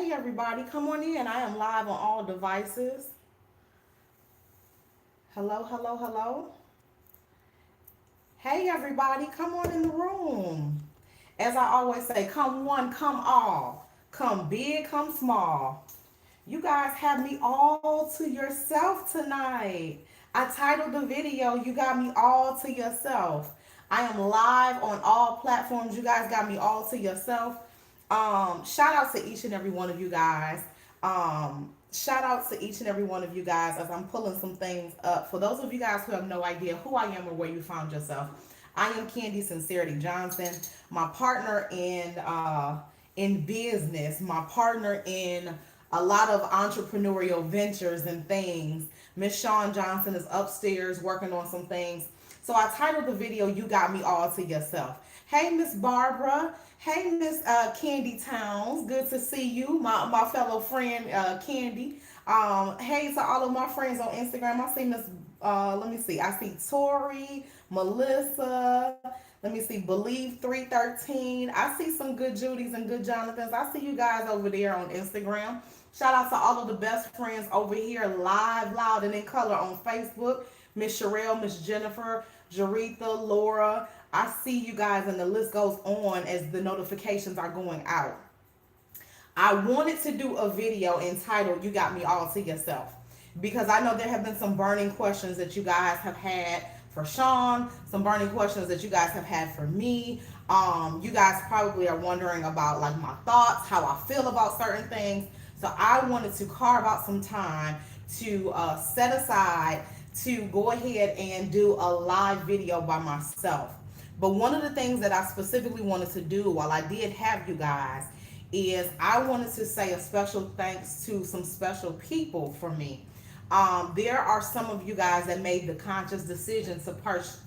Hey everybody, come on in. I am live on all devices. Hello, hello, hello. Hey everybody, come on in the room. As I always say, come one, come all. Come big, come small. You guys have me all to yourself tonight. I titled the video, You Got Me All to Yourself. I am live on all platforms. You guys got me all to yourself. Shout out to each and every one of you guys. Shout out to each and every one of you guys as I'm pulling some things up. For those of you guys who have no idea who I am or where you found yourself, I am Candy Sincerity Johnson, my partner in business, my partner in a lot of entrepreneurial ventures and things. Miss Shawn Johnson is upstairs working on some things. So I titled the video, You Got Me All to Yourself. Hey, Miss Barbara. Hey, Miss Candy Towns. Good to see you, my fellow friend Candy. Hey to all of my friends on Instagram. I see Miss, let me see. I see Tori, Melissa. Let me see, Believe 313. I see some good Judys and good Jonathans. I see you guys over there on Instagram. Shout out to all of the best friends over here, live, loud, and in color on Facebook. Miss Sherelle, Miss Jennifer, Jaretha, Laura. I see you guys, and the list goes on as the notifications are going out. I wanted to do a video entitled You Got Me All to Yourself because I know there have been some burning questions that you guys have had for Shawn, some burning questions that you guys have had for me. You guys probably are wondering about like my thoughts, how I feel about certain things. So I wanted to carve out some time to set aside to go ahead and do a live video by myself. But one of the things that I specifically wanted to do while I did have you guys is I wanted to say a special thanks to some special people for me. There are some of you guys that made the conscious decision to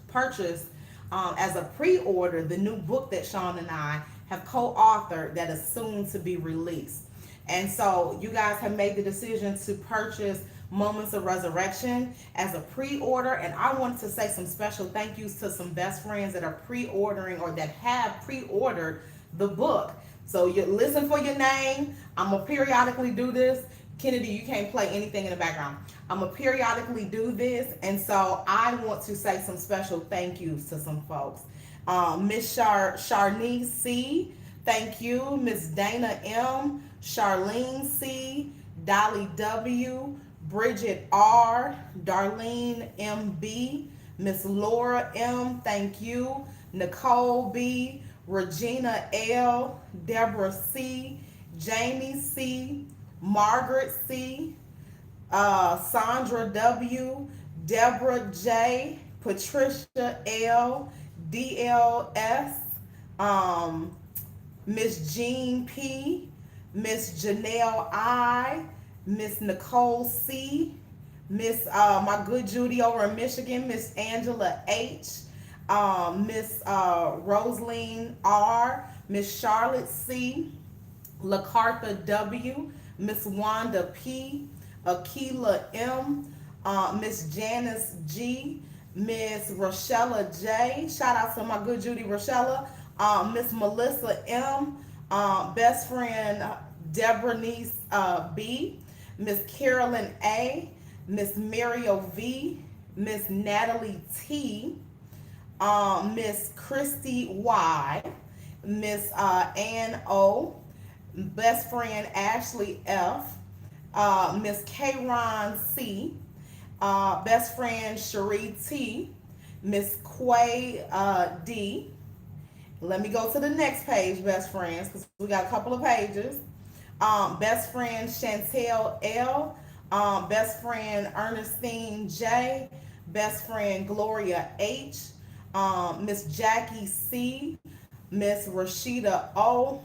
purchase as a pre-order the new book that Shawn and I have co-authored that is soon to be released. And so you guys have made the decision to purchase Moments of Resurrection as a pre-order, and I wanted to say some special thank yous to some best friends that are pre-ordering or that have pre-ordered the book. So you listen for your name. I'm gonna periodically do this. Kennedy, you can't play anything in the background. I'm gonna periodically do this, and so I want to say some special thank yous to some folks. Miss Charnice C, thank you. Miss Dana M, Charlene C, Dolly W, Bridget R, Darlene MB, Miss Laura M, thank you. Nicole B, Regina L, Deborah C, Jamie C, Margaret C, Sandra W, Deborah J, Patricia L, DLS, Miss Jean P, Miss Janelle I, Miss Nicole C, Miss my good Judy over in Michigan, Miss Angela H, Miss Rosaline R, Miss Charlotte C, LaCartha W, Miss Wanda P, Akila M, Miss Janice G, Miss Rochella J. Shout out to my good Judy Rochella. Miss Melissa M, best friend Deborah Niece B, Miss Carolyn A, Miss Mario V, Miss Natalie T, Miss Christy Y, Miss Ann O, best friend Ashley F, Miss Kayron C, best friend Cherie T, Miss Quay D. Let me go to the next page, best friends, because we got a couple of pages. Best friend Chantel L, best friend Ernestine J, best friend Gloria H, Miss Jackie C, Miss Rashida O,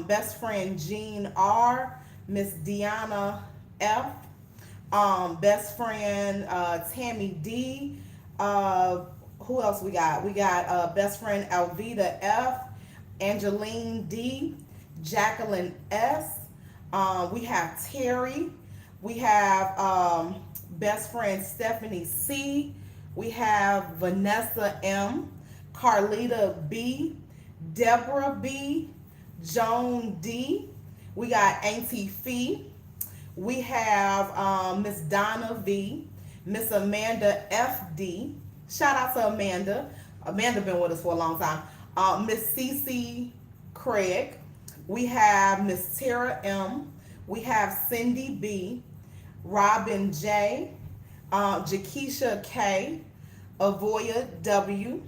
best friend Jean R, Miss Deanna F, best friend Tammy D. Who else we got? We got best friend Alvita F, Angeline D, Jacqueline S. We have Terry. We have best friend Stephanie C. We have Vanessa M, Carlita B, Deborah B, Joan D. We got Auntie Fee. We have Miss Donna V, Miss Amanda FD. Shout out to Amanda. Amanda been with us for a long time. Miss Cece Craig. We have Miss Tara M. We have Cindy B, Robin J, Jakisha K, Avoya W.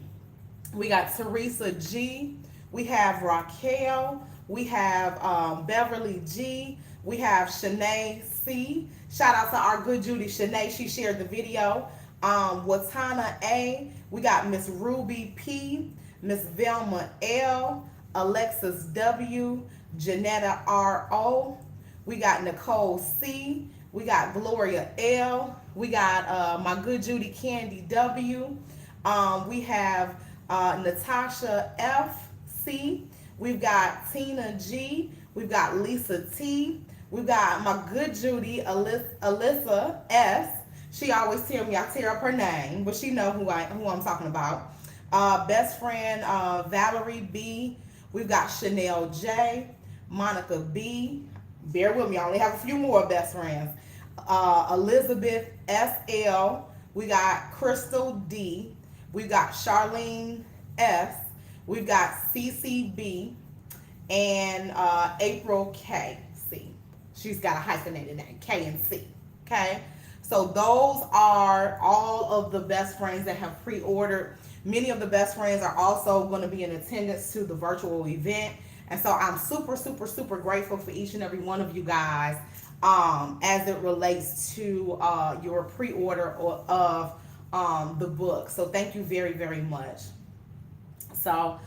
We got Teresa G. We have Raquel. We have Beverly G. We have Shanae C. Shout out to our good Judy Shanae. She shared the video. Watana A. We got Miss Ruby P. Miss Velma L. Alexis W. Janetta R. O. We got Nicole C. We got Gloria L. We got my good Judy Candy W. We have Natasha F. C. We've got Tina G. We've got Lisa T. We've got my good Judy Alyssa S. She always tell me I tear up her name, but she know who I'm talking about. Best friend Valerie B. We've got Chanel J. Monica B. Bear with me, I only have a few more best friends. Elizabeth S.L. We got Crystal D. We've got Charlene S. We've got CCB and April KC. She's got a hyphenated name, K and C. Okay? So those are all of the best friends that have pre-ordered. Many of the best friends are also going to be in attendance to the virtual event. And so I'm super, super, super grateful for each and every one of you guys as it relates to your pre-order of the book. So thank you very, very much. So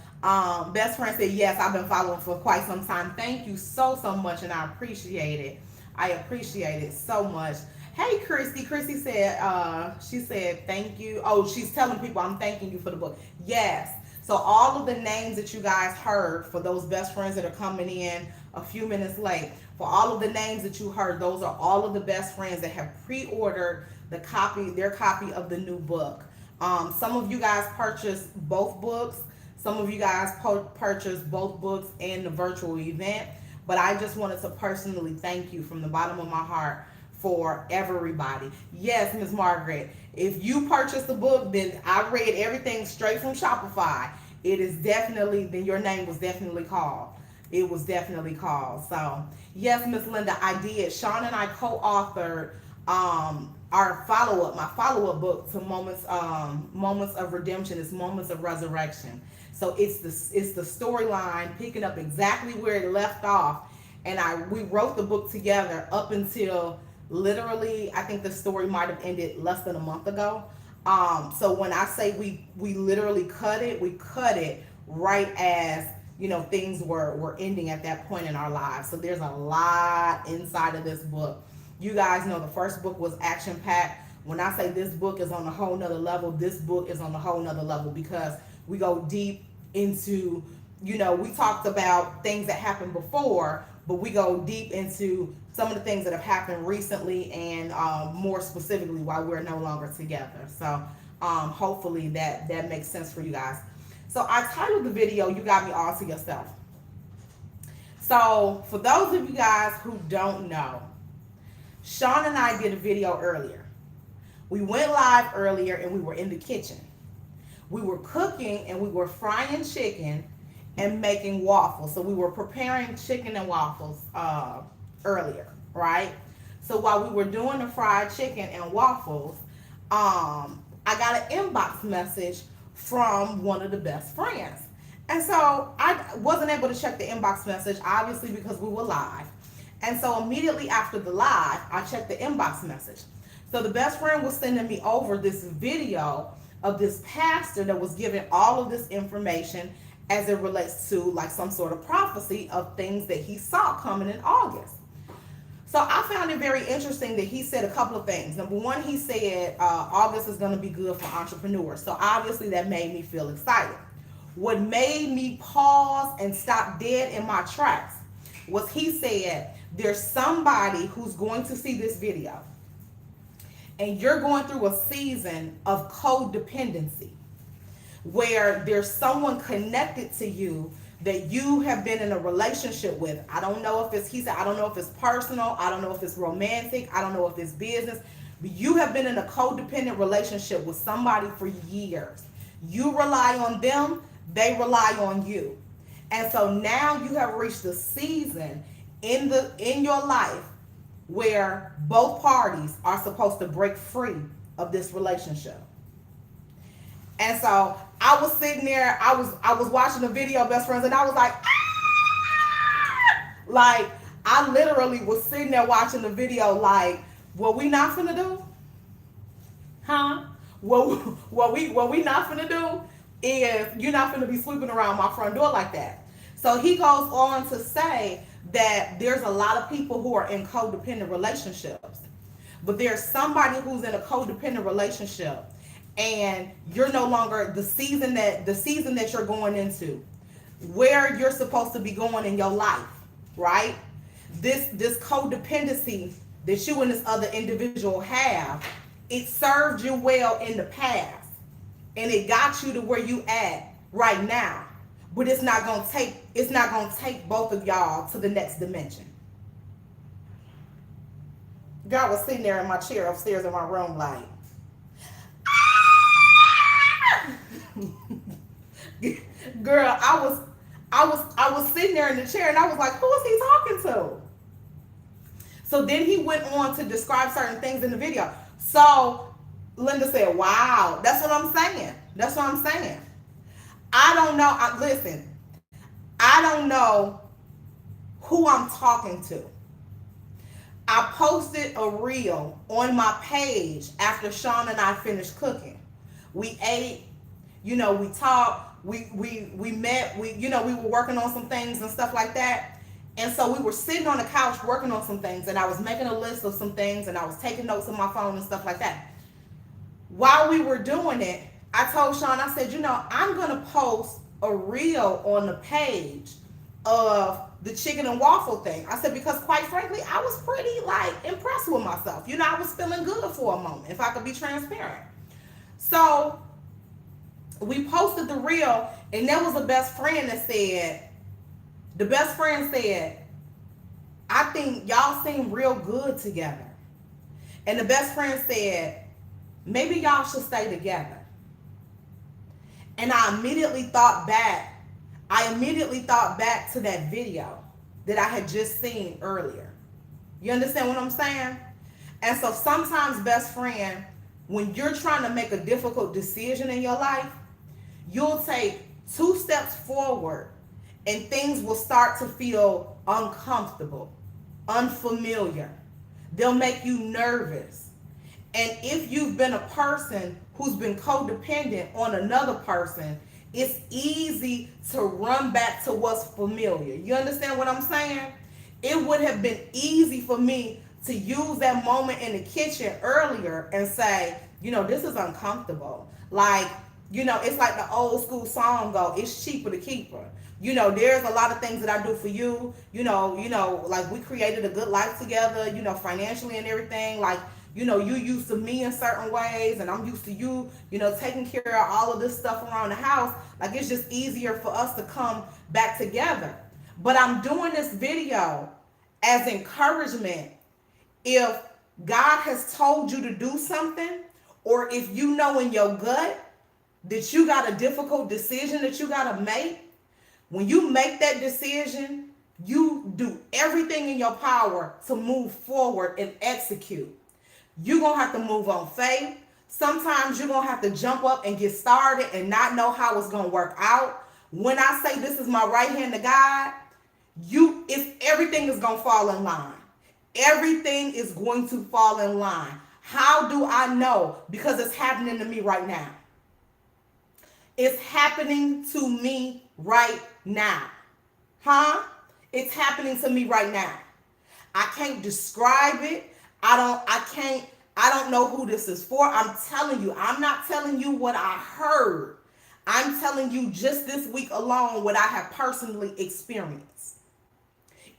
best friend said, yes, I've been following for quite some time. Thank you so, so much, and I appreciate it. I appreciate it so much. Hey, Christy. Christy said, she said, thank you. Oh, she's telling people I'm thanking you for the book. Yes. So all of the names that you guys heard for those best friends that are coming in a few minutes late, for all of the names that you heard, those are all of the best friends that have pre-ordered their copy of the new book. Some of you guys purchased both books. Some of you guys purchased both books and the virtual event. But I just wanted to personally thank you from the bottom of my heart for everybody. Yes, Miss Margaret, if you purchased the book, then I read everything straight from Shopify. It is definitely, then your name was definitely called. It was definitely called. So, yes, Miss Linda, I did. Sean and I co-authored our follow-up, my follow-up book to Moments of Redemption. It's Moments of Resurrection. So it's the storyline picking up exactly where it left off. And we wrote the book together up until literally, I think the story might have ended less than a month ago. So when I say we literally cut it right as, you know, things were ending at that point in our lives. So there's a lot inside of this book. You guys know the first book was action packed. When I say this book is on a whole nother level, this book is on a whole nother level because we go deep into, you know, we talked about things that happened before, but we go deep into some of the things that have happened recently and more specifically why we're no longer together. So hopefully that makes sense for you guys. So I titled the video, You Got Me All to Yourself. So for those of you guys who don't know, Sean and I did a video earlier. We went live earlier and we were in the kitchen. We were cooking and we were frying chicken and making waffles. So we were preparing chicken and waffles earlier, right? So while we were doing the fried chicken and waffles, I got an inbox message from one of the best friends. And so I wasn't able to check the inbox message, obviously, because we were live. And so immediately after the live, I checked the inbox message. So the best friend was sending me over this video of this pastor that was giving all of this information as it relates to like some sort of prophecy of things that he saw coming in August. So I found it very interesting that he said a couple of things. Number one, he said August is going to be good for entrepreneurs. So obviously that made me feel excited. What made me pause and stop dead in my tracks was he said, there's somebody who's going to see this video and you're going through a season of codependency where there's someone connected to you that you have been in a relationship with. I don't know if it's, he said, I don't know if it's personal. I don't know if it's romantic. I don't know if it's business. But you have been in a codependent relationship with somebody for years. You rely on them, they rely on you. And so now you have reached a season in your life where both parties are supposed to break free of this relationship. And so I was sitting there, I was watching the video, best friends, and I was like, ah! Like I literally was sitting there watching the video, like, what we not finna do? Huh? What we not finna do is you're not finna be sweeping around my front door like that. So he goes on to say that there's a lot of people who are in codependent relationships, but there's somebody who's in a codependent relationship, and you're no longer the season that you're going into, where you're supposed to be going in your life, right? This codependency that you and this other individual have, it served you well in the past, and it got you to where you at right now. But it's not gonna take both of y'all to the next dimension. God was sitting there in my chair upstairs in my room like, girl, I was sitting there in the chair and I was like, who is he talking to? So then he went on to describe certain things in the video. So Linda said, wow, that's what I'm saying. That's what I'm saying. I don't know. Listen, I don't know who I'm talking to. I posted a reel on my page after Sean and I finished cooking. We ate, we talked, we met, we were working on some things and stuff like that. And so we were sitting on the couch working on some things, and I was making a list of some things, and I was taking notes on my phone and stuff like that. While we were doing it, I told Sean, I said, I'm going to post a reel on the page of the chicken and waffle thing. I said, because quite frankly, I was pretty impressed with myself. I was feeling good for a moment, if I could be transparent. So we posted the reel, and there was a best friend that said, I think y'all seem real good together. And the best friend said, maybe y'all should stay together. And I immediately thought back to that video that I had just seen earlier. You understand what I'm saying? And so sometimes, best friend, when you're trying to make a difficult decision in your life, you'll take 2 steps forward and things will start to feel uncomfortable, unfamiliar. They'll make you nervous. And if you've been a person who's been codependent on another person, it's easy to run back to what's familiar. You understand what I'm saying? It would have been easy for me to use that moment in the kitchen earlier and say, this is uncomfortable. It's like the old school song go, it's cheaper to keep her. There's a lot of things that I do for you. Like we created a good life together, financially and everything. You used to me in certain ways, and I'm used to you, taking care of all of this stuff around the house. It's just easier for us to come back together. But I'm doing this video as encouragement. If God has told you to do something, or if you know in your gut that you got a difficult decision that you got to make, when you make that decision, you do everything in your power to move forward and execute. You're going to have to move on faith. Sometimes you're going to have to jump up and get started and not know how it's going to work out. When I say this is my right hand to God, everything is going to fall in line. Everything is going to fall in line. How do I know? Because it's happening to me right now. It's happening to me right now. Huh? It's happening to me right now. I can't describe it. I don't know who this is for. I'm telling you, I'm not telling you what I heard. I'm telling you just this week alone what I have personally experienced.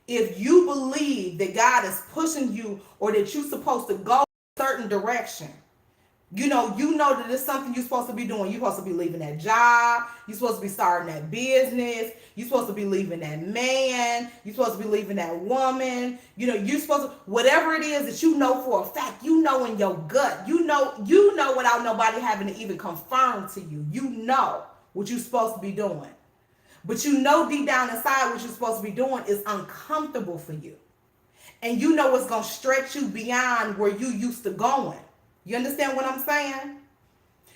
If you believe that God is pushing you or that you're supposed to go a certain direction, You know that it's something you're supposed to be doing. You're supposed to be leaving that job. You're supposed to be starting that business. You're supposed to be leaving that man. You're supposed to be leaving that woman. You're supposed to, whatever it is that you know for a fact, in your gut. You know without nobody having to even confirm to you. You know what you're supposed to be doing. But deep down inside what you're supposed to be doing is uncomfortable for you. And it's going to stretch you beyond where you used to going. You understand what I'm saying?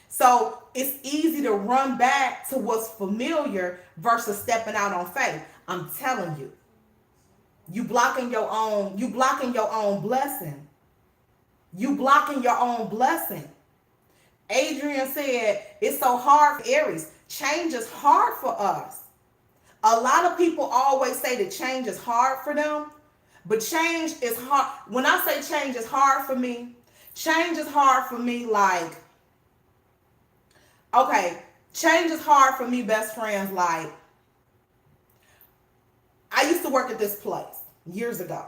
So it's easy to run back to what's familiar versus stepping out on faith. I'm telling you, you blocking your own blessing. You blocking your own blessing. Adrian said it's so hard for Aries. Change is hard for us. A lot of people always say that change is hard for them, but change is hard. When I say change is hard for me, change is hard for me like, okay, change is hard for me, best friends. Like, I used to work at this place years ago,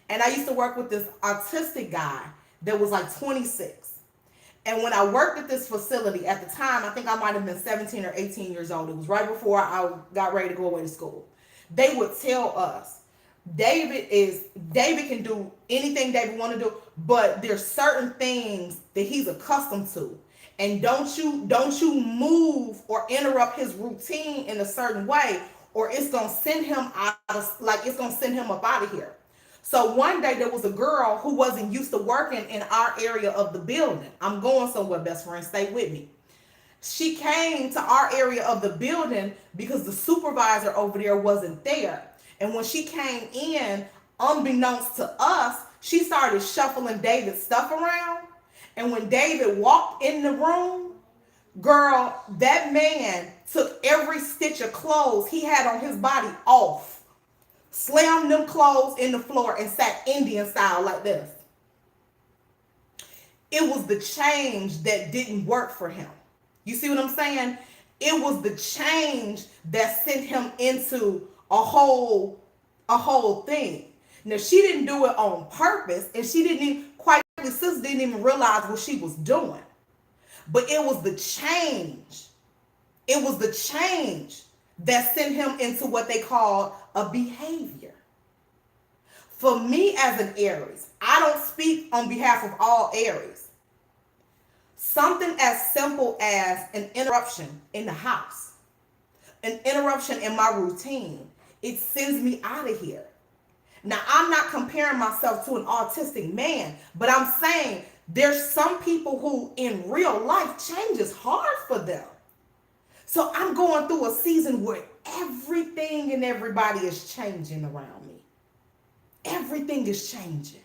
and I used to work with this autistic guy that was like 26. And when I worked at this facility at the time, I think I might have been 17 or 18 years old. It was right before I got ready to go away to school. They would tell us, David can do anything David want to do, but there's certain things that he's accustomed to. And don't you move or interrupt his routine in a certain way, or it's gonna send him up out of here. So one day there was a girl who wasn't used to working in our area of the building. I'm going somewhere, best friend, stay with me. She came to our area of the building because the supervisor over there wasn't there. And when she came in, unbeknownst to us, she started shuffling David's stuff around. And when David walked in the room, girl, that man took every stitch of clothes he had on his body off, slammed them clothes in the floor, and sat Indian style like this. It was the change that didn't work for him. You see what I'm saying? It was the change that sent him into a whole thing. Now, she didn't do it on purpose, and she didn't even, quite frankly, sis didn't even realize what she was doing. But it was the change. It was the change that sent him into what they call a behavior. For me as an Aries, I don't speak on behalf of all Aries. Something as simple as an interruption in the house, an interruption in my routine, it sends me out of here. Now, I'm not comparing myself to an autistic man, but I'm saying there's some people who in real life change is hard for them. So I'm going through a season where everything and everybody is changing around me. Everything is changing.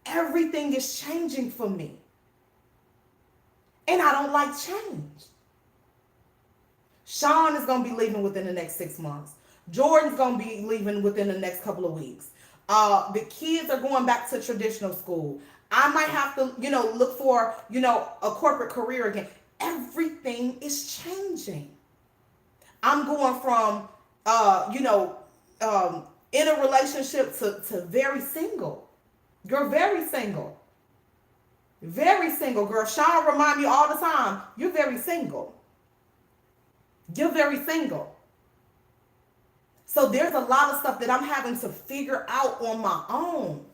Everything is changing for me. And I don't like change. Sean is going to be leaving within the next 6 months. Jordan's going to be leaving within the next couple of weeks. The kids are going back to traditional school. I might have to, look for, a corporate career again. Everything is changing. I'm going from, in a relationship to very single. You're very single. Very single, girl. Sean remind me all the time, you're very single. You're very single. So there's a lot of stuff that I'm having to figure out on my own.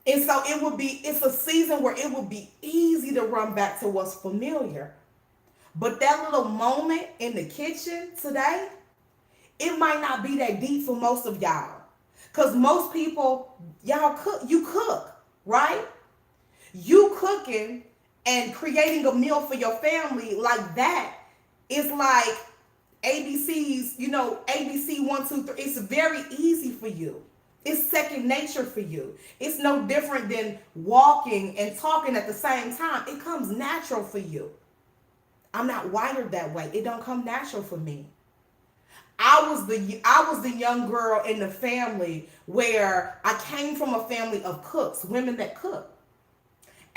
And so it's a season where it would be easy to run back to what's familiar. But that little moment in the kitchen today, it might not be that deep for most of y'all. Because most people, you cook, right? You cooking and creating a meal for your family like that is like ABC's, ABC 1, 2, 3. It's very easy for you. It's second nature for you. It's no different than walking and talking at the same time. It comes natural for you. I'm not wired that way. It don't come natural for me. I was the young girl in the family where I came from a family of cooks, women that cook.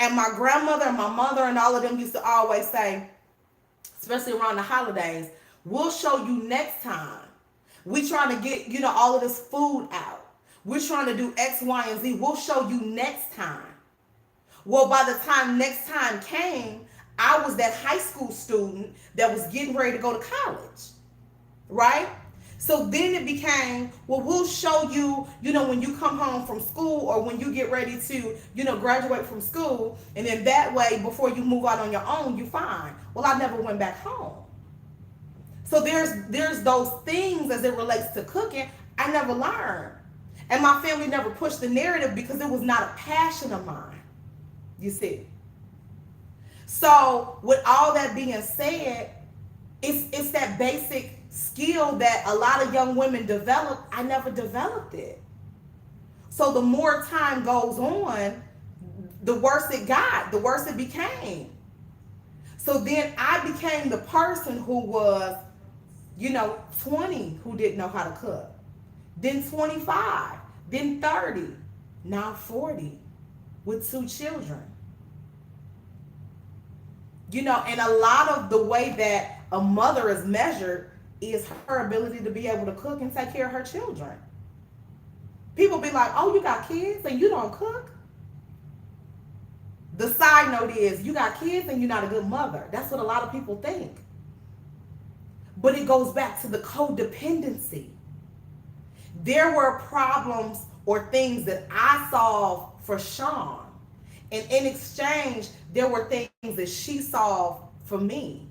And my grandmother and my mother and all of them used to always say, especially around the holidays, we'll show you next time. We trying to get, all of this food out. We're trying to do X, Y, and Z. We'll show you next time. Well, by the time next time came, I was that high school student that was getting ready to go to college, right? So then it became, well, we'll show you, when you come home from school or when you get ready to, graduate from school. And then that way, before you move out on your own, you fine. Well, I never went back home. So there's those things as it relates to cooking I never learned. And my family never pushed the narrative because it was not a passion of mine. You see. So with all that being said, it's that basic skill that a lot of young women develop. I never developed it. So the more time goes on, the worse it got, the worse it became. So then I became the person who was, 20, who didn't know how to cook. Then 25, then 30, now 40 with 2 children. And a lot of the way that a mother is measured is her ability to be able to cook and take care of her children. People be like, oh, you got kids and you don't cook? The side note is, you got kids and you're not a good mother. That's what a lot of people think. But it goes back to the codependency. There were problems or things that I solved for Sean. And in exchange, there were things that she solved for me.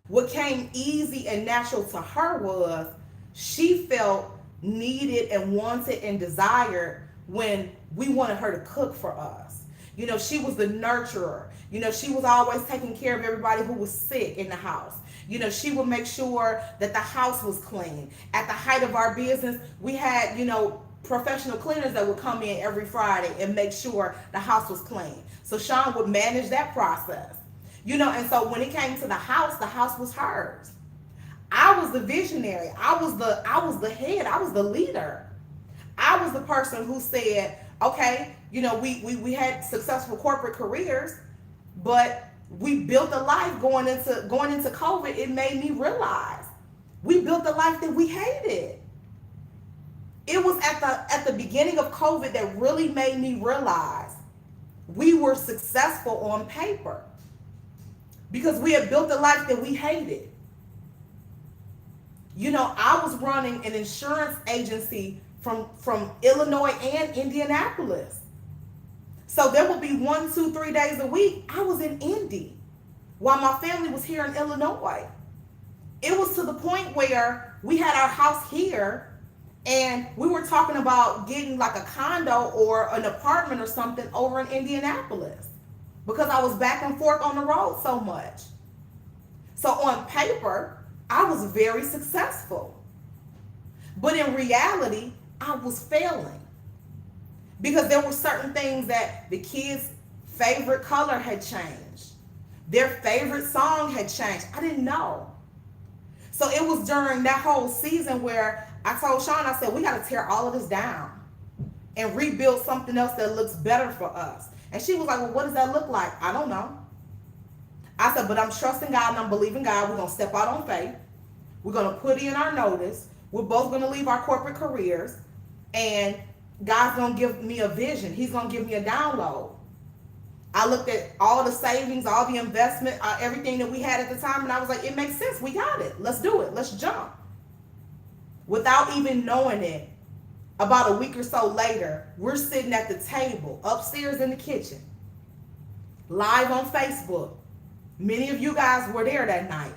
What came easy and natural to her was she felt needed and wanted and desired when we wanted her to cook for us. She was the nurturer. She was always taking care of everybody who was sick in the house. She would make sure that the house was clean. At the height of our business, we had, professional cleaners that would come in every Friday and make sure the house was clean. So Sean would manage that process. And so when it came to the house was hers. I was the visionary. I was the head. I was the leader. I was the person who said, okay, we had successful corporate careers, but we built a life going into COVID. It made me realize we built a life that we hated. It was at the beginning of COVID that really made me realize we were successful on paper because we had built a life that we hated. I was running an insurance agency from Illinois and Indianapolis. So there would be 1, 2, 3 days a week I was in Indy while my family was here in Illinois. It was to the point where we had our house here and we were talking about getting like a condo or an apartment or something over in Indianapolis because I was back and forth on the road so much. So on paper, I was very successful. But in reality, I was failing because there were certain things that the kids' favorite color had changed. Their favorite song had changed. I didn't know. So it was during that whole season where I told Sean, I said, we got to tear all of this down and rebuild something else that looks better for us. And she was like, well, what does that look like? I don't know. I said, but I'm trusting God and I'm believing God. We're going to step out on faith. We're going to put in our notice. We're both going to leave our corporate careers. And God's going to give me a vision. He's going to give me a download. I looked at all the savings, all the investment, everything that we had at the time. And I was like, it makes sense. We got it. Let's do it. Let's jump. Without even knowing it, about a week or so later, we're sitting at the table upstairs in the kitchen, live on Facebook. Many of you guys were there that night.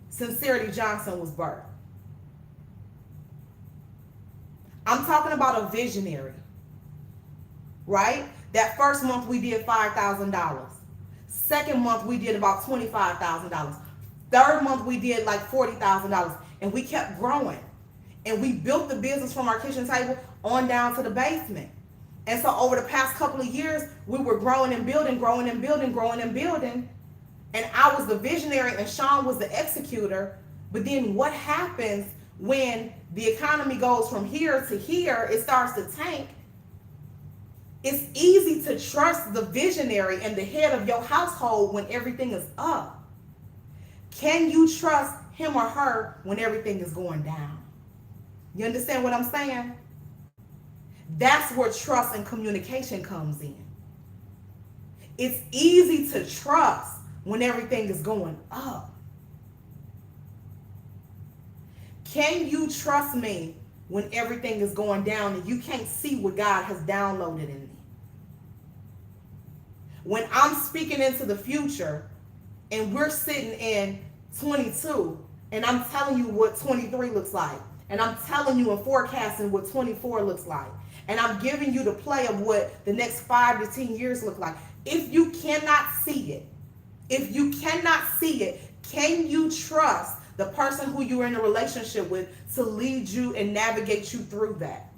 Sincerity Johnson was birthed. I'm talking about a visionary, right? That first month we did $5,000. Second month we did about $25,000. Third month we did like $40,000, and we kept growing. And we built the business from our kitchen table on down to the basement. And so over the past couple of years, we were growing and building, growing and building, growing and building. And I was the visionary and Sean was the executor. But then what happens when the economy goes from here to here, it starts to tank. It's easy to trust the visionary and the head of your household when everything is up. Can you trust him or her when everything is going down? You understand what I'm saying? That's where trust and communication comes in. It's easy to trust when everything is going up. Can you trust me when everything is going down and you can't see what God has downloaded in me? When I'm speaking into the future and we're sitting in 22 and I'm telling you what 23 looks like, and I'm telling you and forecasting what 24 looks like, and I'm giving you the play of what the next 5 to 10 years look like. If you cannot see it, can you trust the person who you're in a relationship with to lead you and navigate you through that?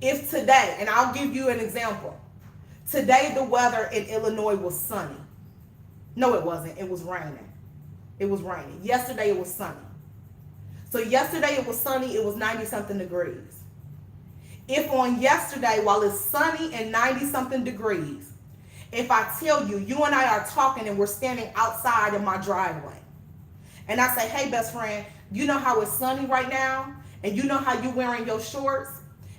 If today, and I'll give you an example. Today the weather in Illinois was sunny. No, it wasn't. It was raining. Yesterday it was sunny. So yesterday it was sunny. It was 90-something degrees. If on yesterday, while it's sunny and 90-something degrees, if I tell you, you and I are talking and we're standing outside in my driveway, and I say, hey, best friend, you know how it's sunny right now? And you know how you wearing your shorts?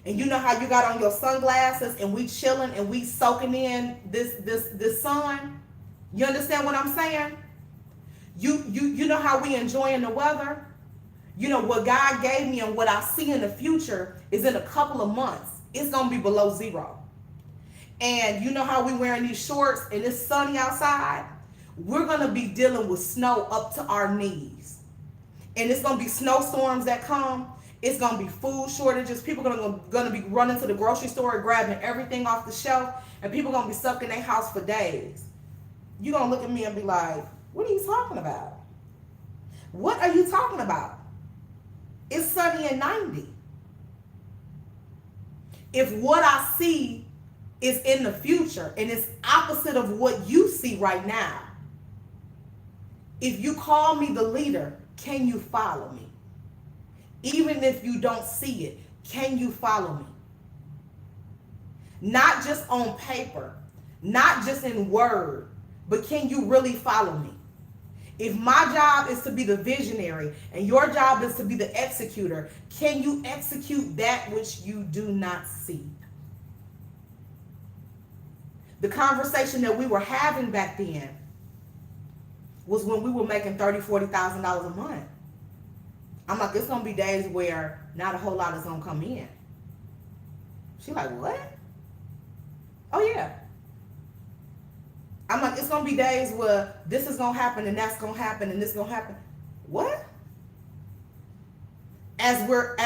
And you know how you got on your sunglasses and we chilling and we soaking in this sun? You understand what I'm saying? You know how we enjoying the weather? You know what God gave me and what I see in the future is in a couple of months, it's going to be below zero. And you know how we wearing these shorts and it's sunny outside? We're going to be dealing with snow up to our knees. And it's going to be snowstorms that come. It's going to be food shortages. People are going to be running to the grocery store and grabbing everything off the shelf. And people are going to be stuck in their house for days. You're going to look at me and be like, what are you talking about? What are you talking about? It's sunny and 90. If what I see is in the future and it's opposite of what you see right now, if you call me the leader, can you follow me? Even if you don't see it, can you follow me? Not just on paper, not just in word, but can you really follow me? If my job is to be the visionary and your job is to be the executor, can you execute that which you do not see? The conversation that we were having back then was when we were making $30,000, $40,000 a month. I'm like, it's going to be days where not a whole lot is going to come in. She's like, what? Oh, yeah. I'm like, it's going to be days where this is going to happen and that's going to happen and this is going to happen. What? As we're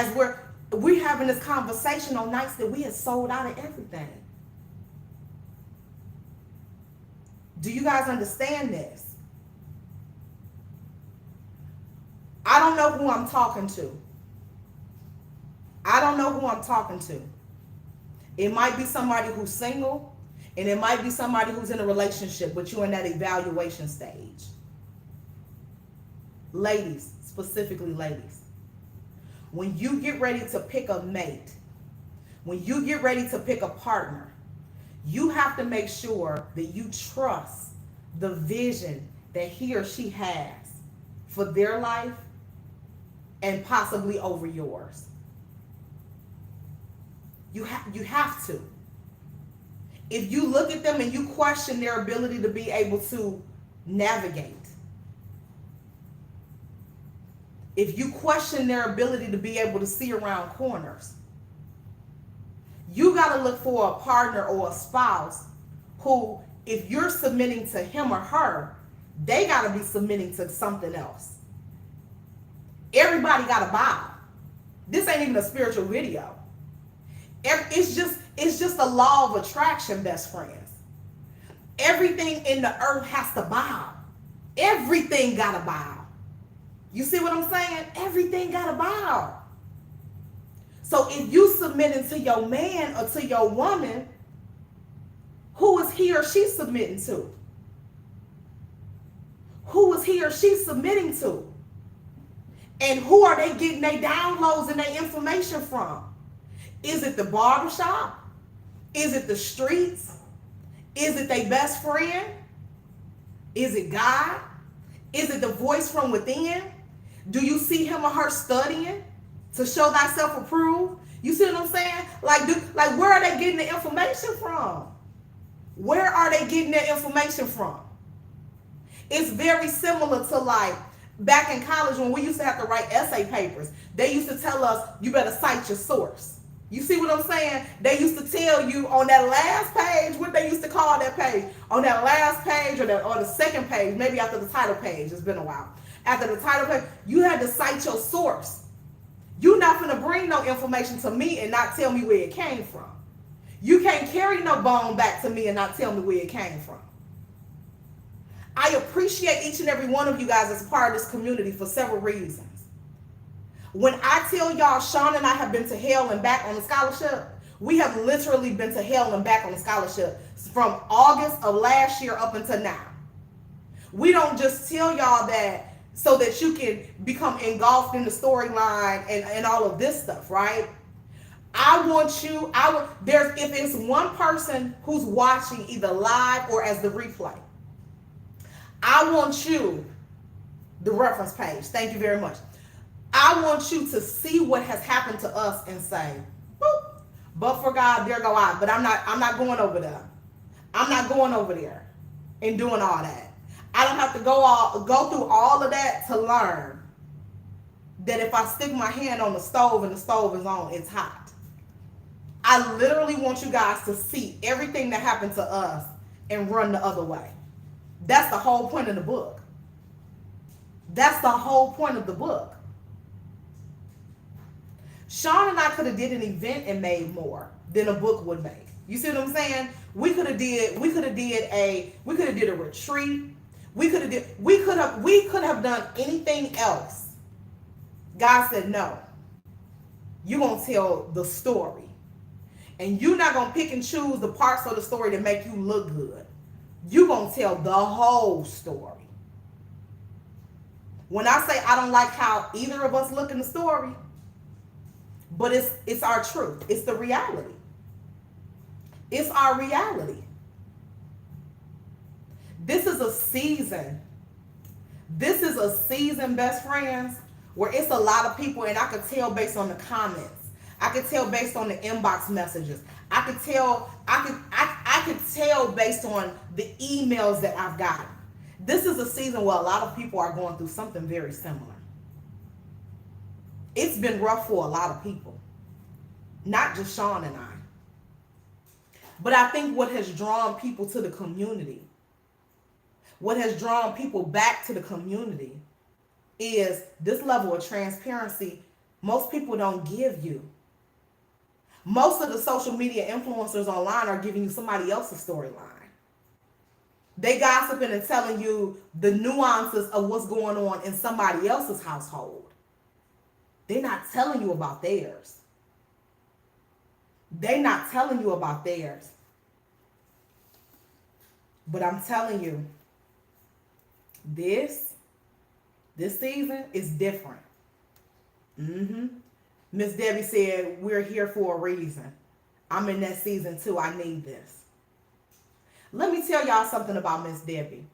having this conversation on nights that we had sold out of everything. Do you guys understand this? I don't know who I'm talking to. It might be somebody who's single, and it might be somebody who's in a relationship, but you're in that evaluation stage. Ladies, specifically ladies, when you get ready to pick a mate, when you get ready to pick a partner, you have to make sure that you trust the vision that he or she has for their life and possibly over yours. You have to. If you look at them and you question their ability to be able to navigate, if you question their ability to be able to see around corners, you got to look for a partner or a spouse who, if you're submitting to him or her, they got to be submitting to something else. Everybody got to bow. This ain't even a spiritual video. It's just a law of attraction, best friends. Everything in the earth has to bow. Everything got to bow. You see what I'm saying? Everything got to bow. So if you submitting to your man or to your woman, who is he or she submitting to? Who is he or she submitting to? And who are they getting their downloads and their information from? Is it the barbershop? Is it the streets? Is it their best friend? Is it God? Is it the voice from within? Do you see him or her studying to show thyself approved? You see what I'm saying? Like where are they getting the information from? Where are they getting their information from? It's very similar to like back in college when we used to have to write essay papers. They used to tell us you better cite your source. You see what I'm saying? They used to tell you on that last page, what they used to call that page, on that last page or the second page, maybe after the title page, it's been a while. After the title page, you had to cite your source. You're not going to bring no information to me and not tell me where it came from. You can't carry no bone back to me and not tell me where it came from. I appreciate each and every one of you guys as part of this community for several reasons. When I tell y'all Sean and I have been to hell and back on the scholarship, we have literally been to hell and back on the scholarship from August of last year up until now. We don't just tell y'all that so that you can become engulfed in the storyline and all of this stuff, right? I want you, if it's one person who's watching either live or as the replay, I want you, the reference page, thank you very much. I want you to see what has happened to us and say, boop, but for God, there go I. But I'm not going over there. I'm not going over there and doing all that. I don't have to go through all of that to learn that if I stick my hand on the stove and the stove is on, it's hot. I literally want you guys to see everything that happened to us and run the other way. That's the whole point of the book. That's the whole point of the book. Sean and I could have did an event and made more than a book would make. You see what I'm saying? We could have did a retreat. We could have done anything else. God said, no. You're gonna tell the story. And you're not gonna pick and choose the parts of the story that make you look good. You're gonna tell the whole story. When I say I don't like how either of us look in the story, but it's our truth. It's the reality. It's our reality. This is a season. This is a season, best friends, where it's a lot of people, and I could tell based on the comments. I could tell based on the inbox messages. I could tell based on the emails that I've gotten. This is a season where a lot of people are going through something very similar. It's been rough for a lot of people, not just Sean and I. But I think what has drawn people to the community, what has drawn people back to the community, is this level of transparency most people don't give you. Most of the social media influencers online are giving you somebody else's storyline. They gossiping and telling you the nuances of what's going on in somebody else's household. They're not telling you about theirs. They're not telling you about theirs. But I'm telling you, this season is different. Miss Debbie said, we're here for a reason. I'm in that season too. I need this. Let me tell y'all something about Miss Debbie.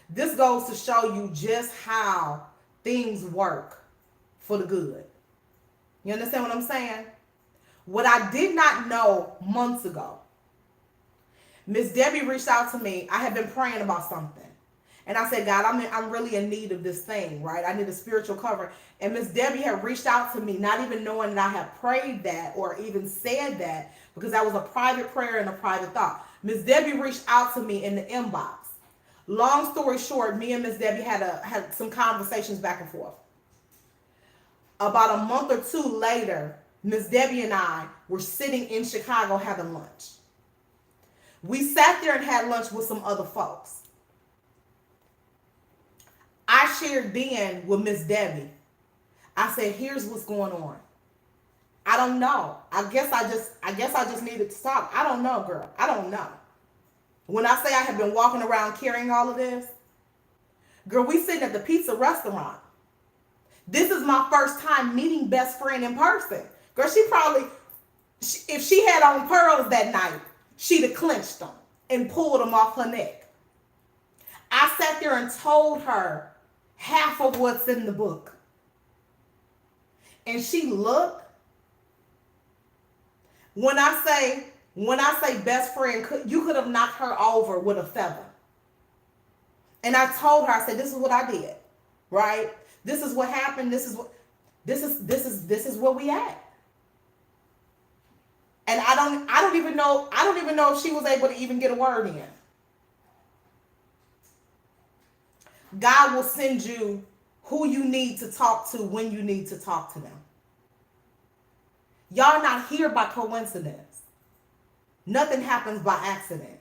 This goes to show you just how things work for the good. You understand what I'm saying? What I did not know months ago, Miss Debbie reached out to me. I had been praying about something. And I said, God, I'm really in need of this thing, right? I need a spiritual cover. And Miss Debbie had reached out to me, not even knowing that I had prayed that or even said that, because that was a private prayer and a private thought. Miss Debbie reached out to me in the inbox. Long story short, me and Miss Debbie had some conversations back and forth. About a month or two later, Miss Debbie and I were sitting in Chicago having lunch. We sat there and had lunch with some other folks. I shared then with Miss Debbie. I said, here's what's going on. I don't know. I guess I just needed to talk. I don't know, girl. I don't know. When I say I have been walking around carrying all of this, girl, we sitting at the pizza restaurant. This is my first time meeting best friend in person. Girl, if she had on pearls that night, she'd have clenched them and pulled them off her neck. I sat there and told her half of what's in the book. And she looked. When I say best friend, you could have knocked her over with a feather. And I told her, I said, this is what I did, right? This is what happened. This is where we at. And I don't even know if she was able to even get a word in. God will send you who you need to talk to when you need to talk to them. Y'all not here by coincidence. Nothing happens by accident.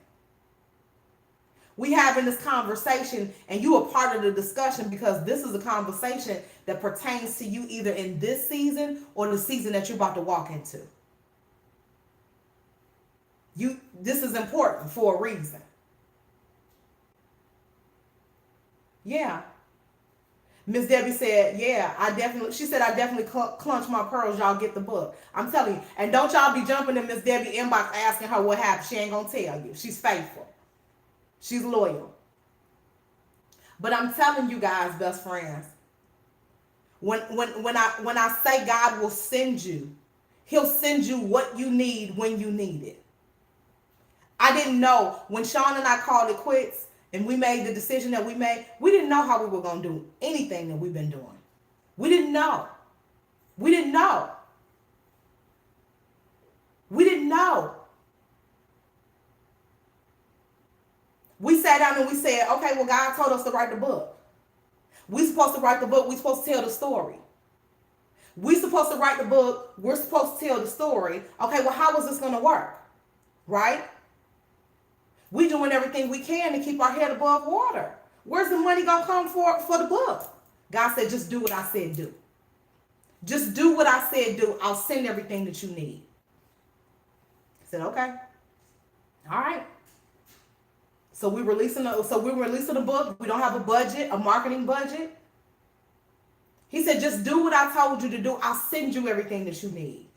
We having this conversation and you are part of the discussion because this is a conversation that pertains to you either in this season or the season that you're about to walk into. This is important for a reason. Yeah. Miss Debbie said, yeah, she said, I definitely clench my pearls. Y'all get the book. I'm telling you. And don't y'all be jumping in Miss Debbie inbox asking her what happened. She ain't going to tell you. She's faithful. She's loyal. But I'm telling you guys, best friends, when I say God will send you, he'll send you what you need when you need it. I didn't know when Sean and I called it quits and we made the decision that we made, we didn't know how we were going to do anything that we've been doing. We didn't know. We didn't know. We didn't know. We sat down and we said, okay, well, God told us to write the book. We're supposed to write the book. We're supposed to tell the story. We're supposed to write the book. We're supposed to tell the story. Okay, well, how is this going to work? Right? We doing everything we can to keep our head above water. Where's the money going to come for the book? God said, just do what I said do. Just do what I said do. I'll send everything that you need. I said, okay. All right. So we're releasing the book. We don't have a budget, a marketing budget. He said, just do what I told you to do. I'll send you everything that you need.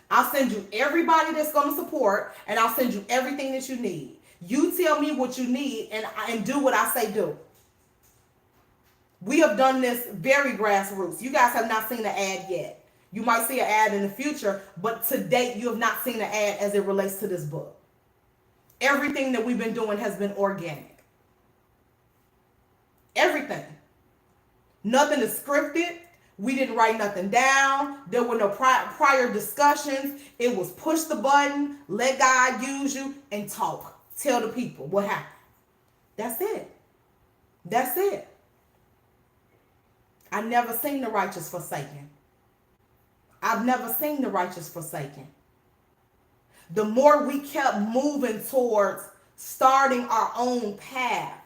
I'll send you everybody that's going to support, and I'll send you everything that you need. You tell me what you need and do what I say do. We have done this very grassroots. You guys have not seen the ad yet. You might see an ad in the future, but to date, you have not seen an ad as it relates to this book. Everything that we've been doing has been organic. Everything. Nothing is scripted. We didn't write nothing down. There were no prior discussions. It was push the button, let God use you, and talk. Tell the people what happened. That's it. That's it. I never seen the righteous forsaken. I've never seen the righteous forsaken. The more we kept moving towards starting our own path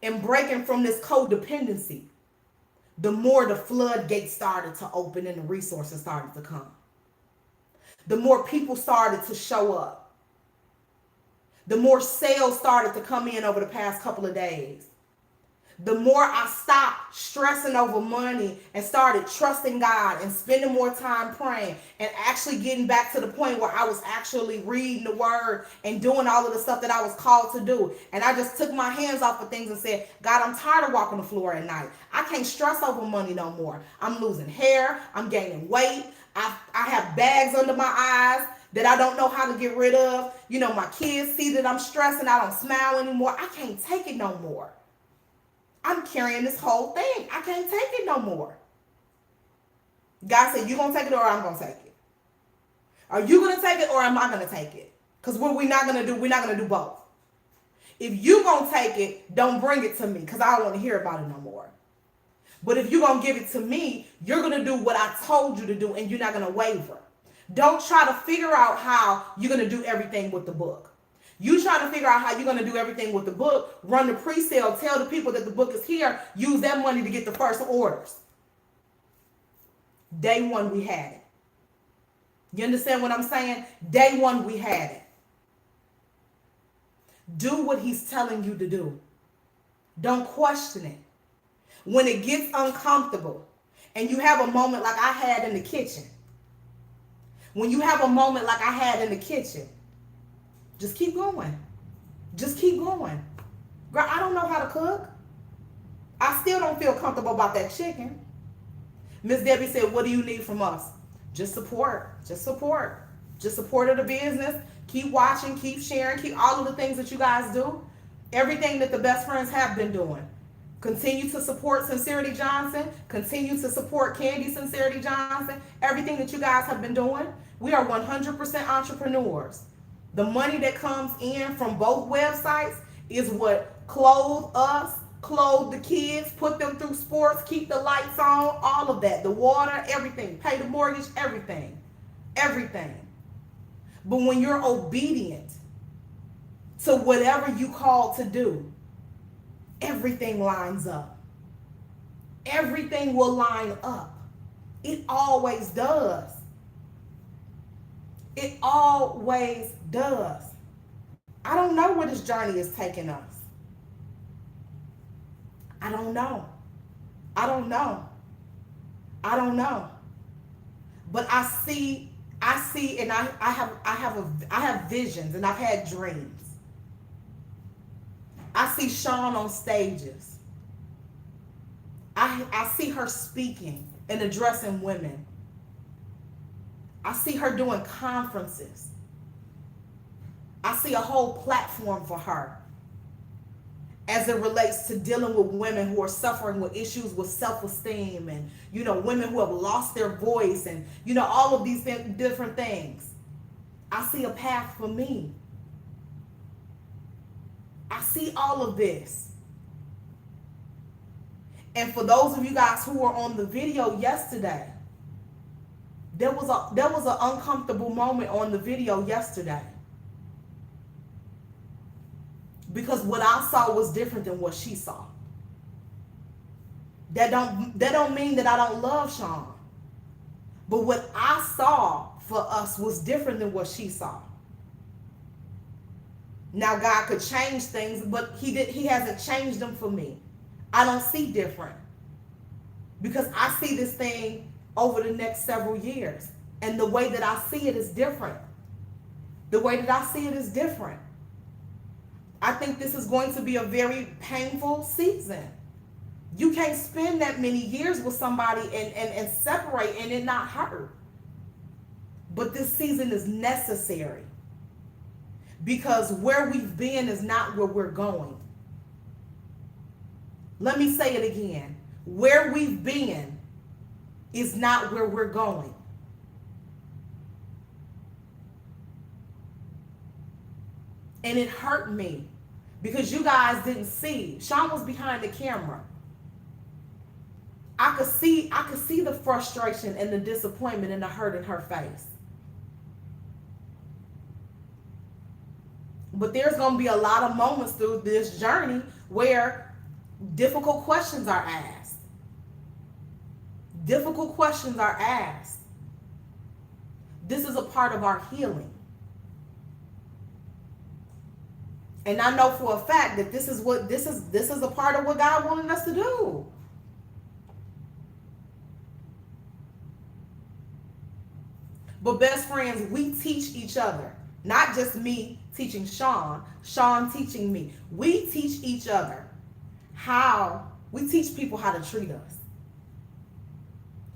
and breaking from this codependency, the more the floodgates started to open and the resources started to come. The more people started to show up. The more sales started to come in over the past couple of days. The more I stopped stressing over money and started trusting God and spending more time praying and actually getting back to the point where I was actually reading the word and doing all of the stuff that I was called to do. And I just took my hands off of things and said, God, I'm tired of walking the floor at night. I can't stress over money no more. I'm losing hair. I'm gaining weight. I have bags under my eyes that I don't know how to get rid of. You know, my kids see that I'm stressing. I don't smile anymore. I can't take it no more. I'm carrying this whole thing. I can't take it no more. God said, you going to take it or I'm going to take it? Are you going to take it or am I going to take it? Because what we're not going to do both. If you going to take it, don't bring it to me because I don't want to hear about it no more. But if you're going to give it to me, you're going to do what I told you to do and you're not going to waver. Don't try to figure out how you're going to do everything with the book. You try to figure out how you're going to do everything with the book, run the pre-sale, tell the people that the book is here, use that money to get the first orders. Day one, we had it. You understand what I'm saying? Day one, we had it. Do what he's telling you to do. Don't question it. When it gets uncomfortable and you have a moment like I had in the kitchen, when you have a moment like I had in the kitchen, just keep going. Just keep going. Girl, I don't know how to cook. I still don't feel comfortable about that chicken. Miss Debbie said, what do you need from us? Just support. Just support. Just supported the business. Keep watching, keep sharing, keep all of the things that you guys do. Everything that the best friends have been doing. Continue to support Sincerity Johnson. Continue to support Candy Sincerity Johnson. Everything that you guys have been doing. We are 100% entrepreneurs. The money that comes in from both websites is what clothe us, clothe the kids, put them through sports, keep the lights on, all of that. The water, everything. Pay the mortgage, everything. Everything. But when you're obedient to whatever you call to do, everything lines up. Everything will line up. It always does. It always does. I don't know where this journey is taking us. I don't know. I don't know. I don't know. But I see, and I have visions, and I've had dreams. I see Sean on stages. I see her speaking and addressing women. I see her doing conferences. I see a whole platform for her as it relates to dealing with women who are suffering with issues with self-esteem, and women who have lost their voice, and all of these different things. I see a path for me. I see all of this. And for those of you guys who were on the video yesterday, there was an uncomfortable moment on the video yesterday. Because what I saw was different than what she saw. That don't mean that I don't love Sean. But what I saw for us was different than what she saw. Now God could change things, but he hasn't changed them for me. I don't see different. Because I see this thing over the next several years. And the way that I see it is different. The way that I see it is different. I think this is going to be a very painful season. You can't spend that many years with somebody and separate and it not hurt. But this season is necessary. Because where we've been is not where we're going. Let me say it again. Where we've been is not where we're going. And it hurt me because you guys didn't see. Sean was behind the camera. I could see the frustration and the disappointment and the hurt in her face. But there's going to be a lot of moments through this journey where difficult questions are asked. Difficult questions are asked. This is a part of our healing. And I know for a fact that this is a part of what God wanted us to do. But best friends, we teach each other. Not just me teaching Sean, Sean teaching me. We teach each other we teach people how to treat us.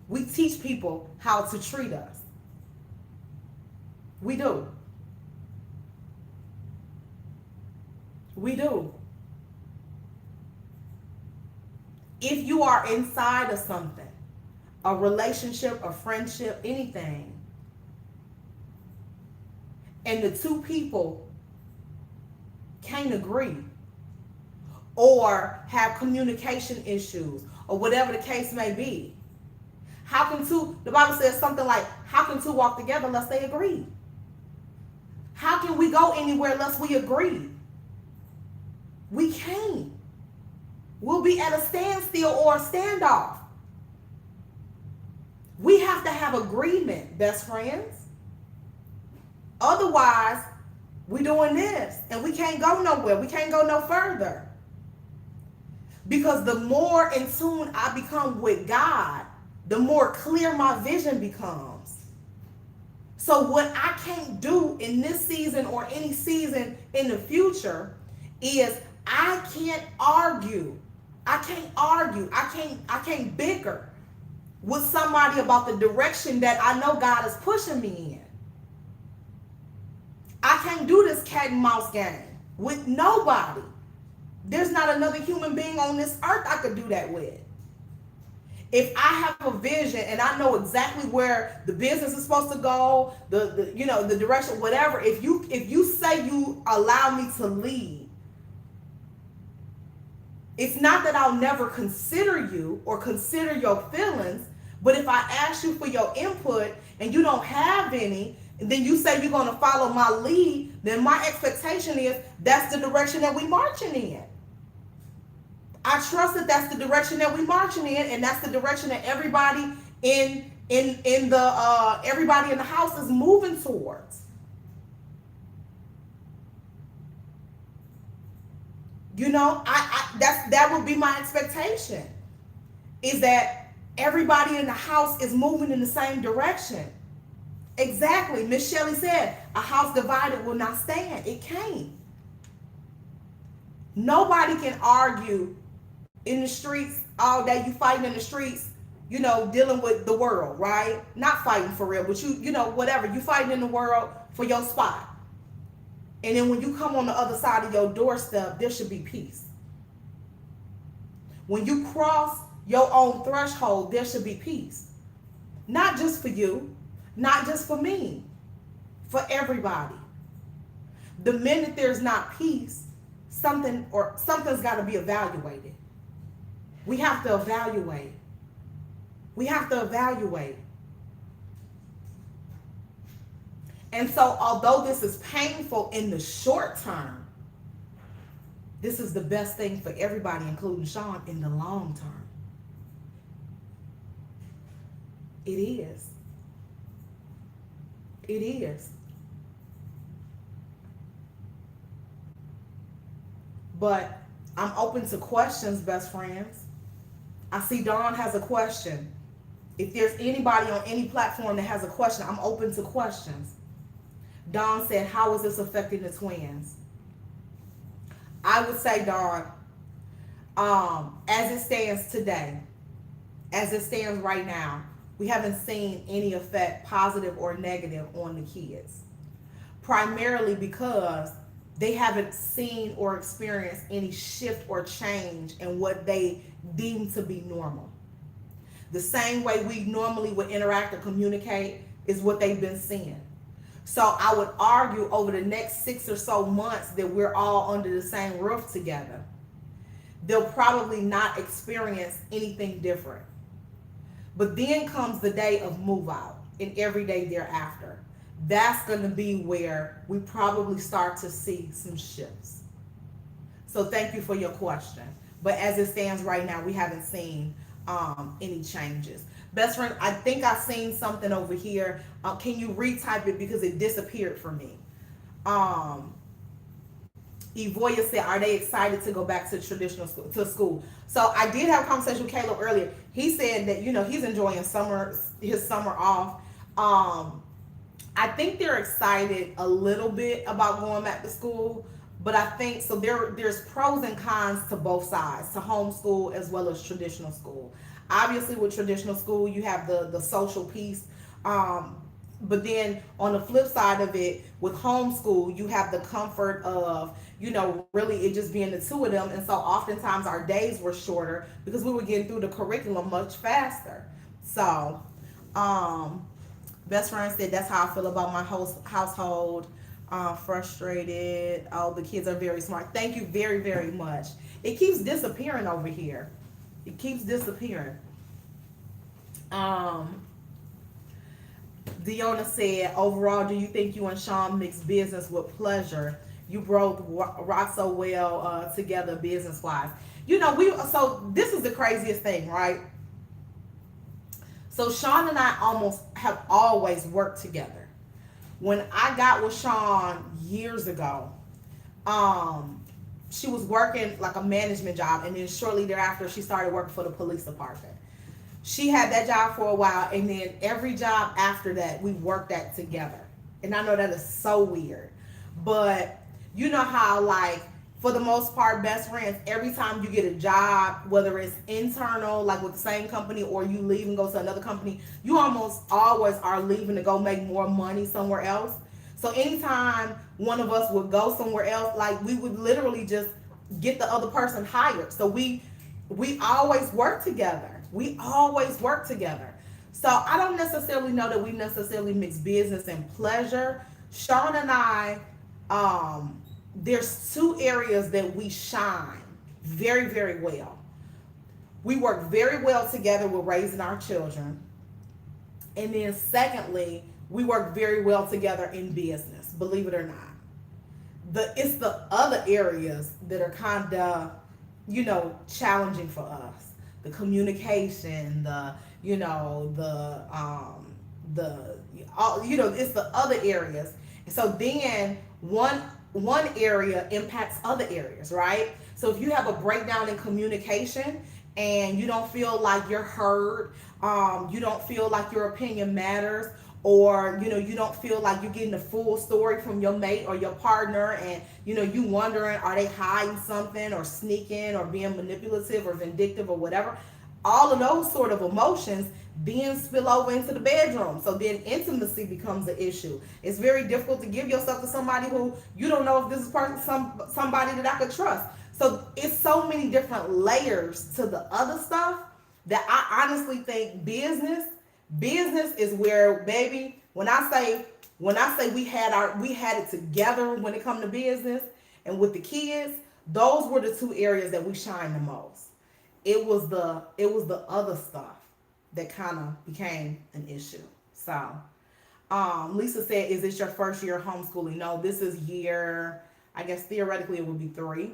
We teach people how to treat us. We do. We do. If you are inside of something, a relationship, a friendship, anything, and the two people can't agree or have communication issues or whatever the case may be, the Bible says something like, how can two walk together unless they agree? How can we go anywhere unless we agree? We can't. We'll be at a standstill or a standoff. We have to have agreement, best friends. Otherwise, we're doing this and we can't go nowhere. We can't go no further. Because the more in tune I become with God, the more clear my vision becomes. So what I can't do in this season or any season in the future is I can't argue. I can't bicker with somebody about the direction that I know God is pushing me in. I can't do this cat and mouse game with nobody. There's not another human being on this earth I could do that with. If I have a vision and I know exactly where the business is supposed to go, the the direction, whatever. If you say you allow me to lead, it's not that I'll never consider you or consider your feelings, but if I ask you for your input and you don't have any, and then you say you're going to follow my lead, then my expectation is that's the direction that we marching in. I trust that that's the direction that we marching in, and that's the direction that everybody in the everybody in the house is moving towards. That would be my expectation, is that everybody in the house is moving in the same direction. Exactly. Miss Shelley said, a house divided will not stand. It can't. Nobody can argue in the streets all day. You fighting in the streets, dealing with the world, right? Not fighting for real, but whatever. You fighting in the world for your spot. And then when you come on the other side of your doorstep, there should be peace. When you cross your own threshold, there should be peace. Not just for you, not just for me, for everybody. The minute there's not peace, something's got to be evaluated. We have to evaluate. We have to evaluate. And so, although this is painful in the short term, this is the best thing for everybody, including Sean, in the long term. It is. It is. But I'm open to questions, best friends. I see Dawn has a question. If there's anybody on any platform that has a question, I'm open to questions. Dawn said, how is this affecting the twins? I would say, Dawn, as it stands today, as it stands right now, we haven't seen any effect, positive or negative, on the kids. Primarily because they haven't seen or experienced any shift or change in what they deem to be normal. The same way we normally would interact or communicate is what they've been seeing. So I would argue over the next 6 or so months that we're all under the same roof together, they'll probably not experience anything different. But then comes the day of move out and every day thereafter. That's going to be where we probably start to see some shifts. So thank you for your question. But as it stands right now, we haven't seen any changes. Best friend, I think I've seen something over here. Can you retype it because it disappeared for me? Evoya said, are they excited to go back to traditional school? So I did have a conversation with Caleb earlier. He said that, he's enjoying his summer off. I think they're excited a little bit about going back to school, but I think so there's pros and cons to both sides, to homeschool as well as traditional school. Obviously with traditional school, you have the social piece. But then on the flip side of it, with homeschool, you have the comfort of, really it just being the two of them. And so oftentimes our days were shorter because we were getting through the curriculum much faster. So, best friend said, that's how I feel about my household. Frustrated. Oh, the kids are very smart. Thank you very, very much. It keeps disappearing over here. It keeps disappearing. Deona said, overall, do you think you and Sean mix business with pleasure? You both rock so well together business-wise. So this is the craziest thing, right? So Sean and I have always worked together. When I got with Sean years ago, she was working like a management job, and then shortly thereafter, she started working for the police department. She had that job for a while, and then every job after that, we worked at together. And I know that is so weird, but you know how, like, for the most part, best friends, every time you get a job, whether it's internal, like with the same company, or you leave and go to another company, you almost always are leaving to go make more money somewhere else. So anytime one of us would go somewhere else, like we would literally just get the other person hired. So we always work together. We always work together. So I don't necessarily know that we necessarily mix business and pleasure. Sean and I, there's two areas that we shine very, very well. We work very well together with raising our children. And then secondly, we work very well together in business, believe it or not. It's the other areas that are kind of, challenging for us. The communication, the all, it's the other areas. And so then one area impacts other areas, right? So if you have a breakdown in communication and you don't feel like you're heard, you don't feel like your opinion matters, or you don't feel like you're getting the full story from your mate or your partner, and you wondering, are they hiding something or sneaking or being manipulative or vindictive or whatever, all of those sort of emotions then spill over into the bedroom. So then intimacy becomes an issue. It's very difficult to give yourself to somebody who you don't know if this is somebody that I could trust. So it's so many different layers to the other stuff that I honestly think business is where, baby, when I say we had it together when it come to business and with the kids, those were the two areas that we shine the most. It was the other stuff that kind of became an issue. So, Lisa said, "Is this your first year of homeschooling?" No, this is year. I guess theoretically it would be 3.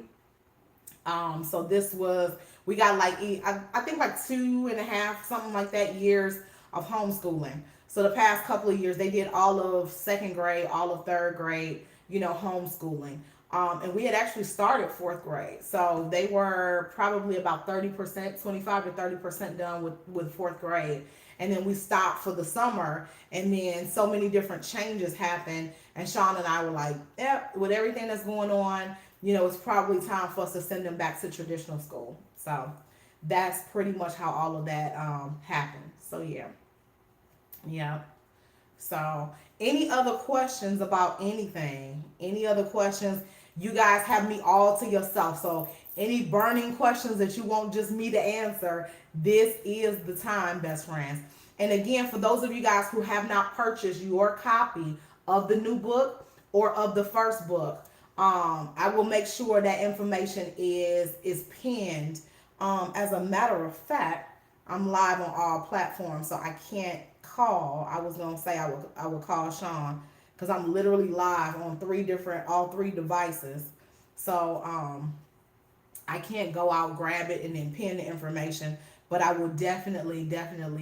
So this was, we got like I think like 2.5, something like that, years of homeschooling. So the past couple of years they did all of second grade, all of third grade, homeschooling. And we had actually started fourth grade. So they were probably about 30%, 25 to 30% done with fourth grade. And then we stopped for the summer. And then so many different changes happened. And Sean and I were like, yep, with everything that's going on, it's probably time for us to send them back to traditional school. So that's pretty much how all of that happened. So yeah. Yeah. So, any other questions about anything? Any other questions? You guys have me all to yourself. So, any burning questions that you want just me to answer, this is the time, best friends. And again, for those of you guys who have not purchased your copy of the new book or of the first book, I will make sure that information is pinned. As a matter of fact, I'm live on all platforms, so I can't call. I was gonna say I would call Sean because I'm literally live on all three devices. So I can't go out, grab it, and then pin the information. But I will definitely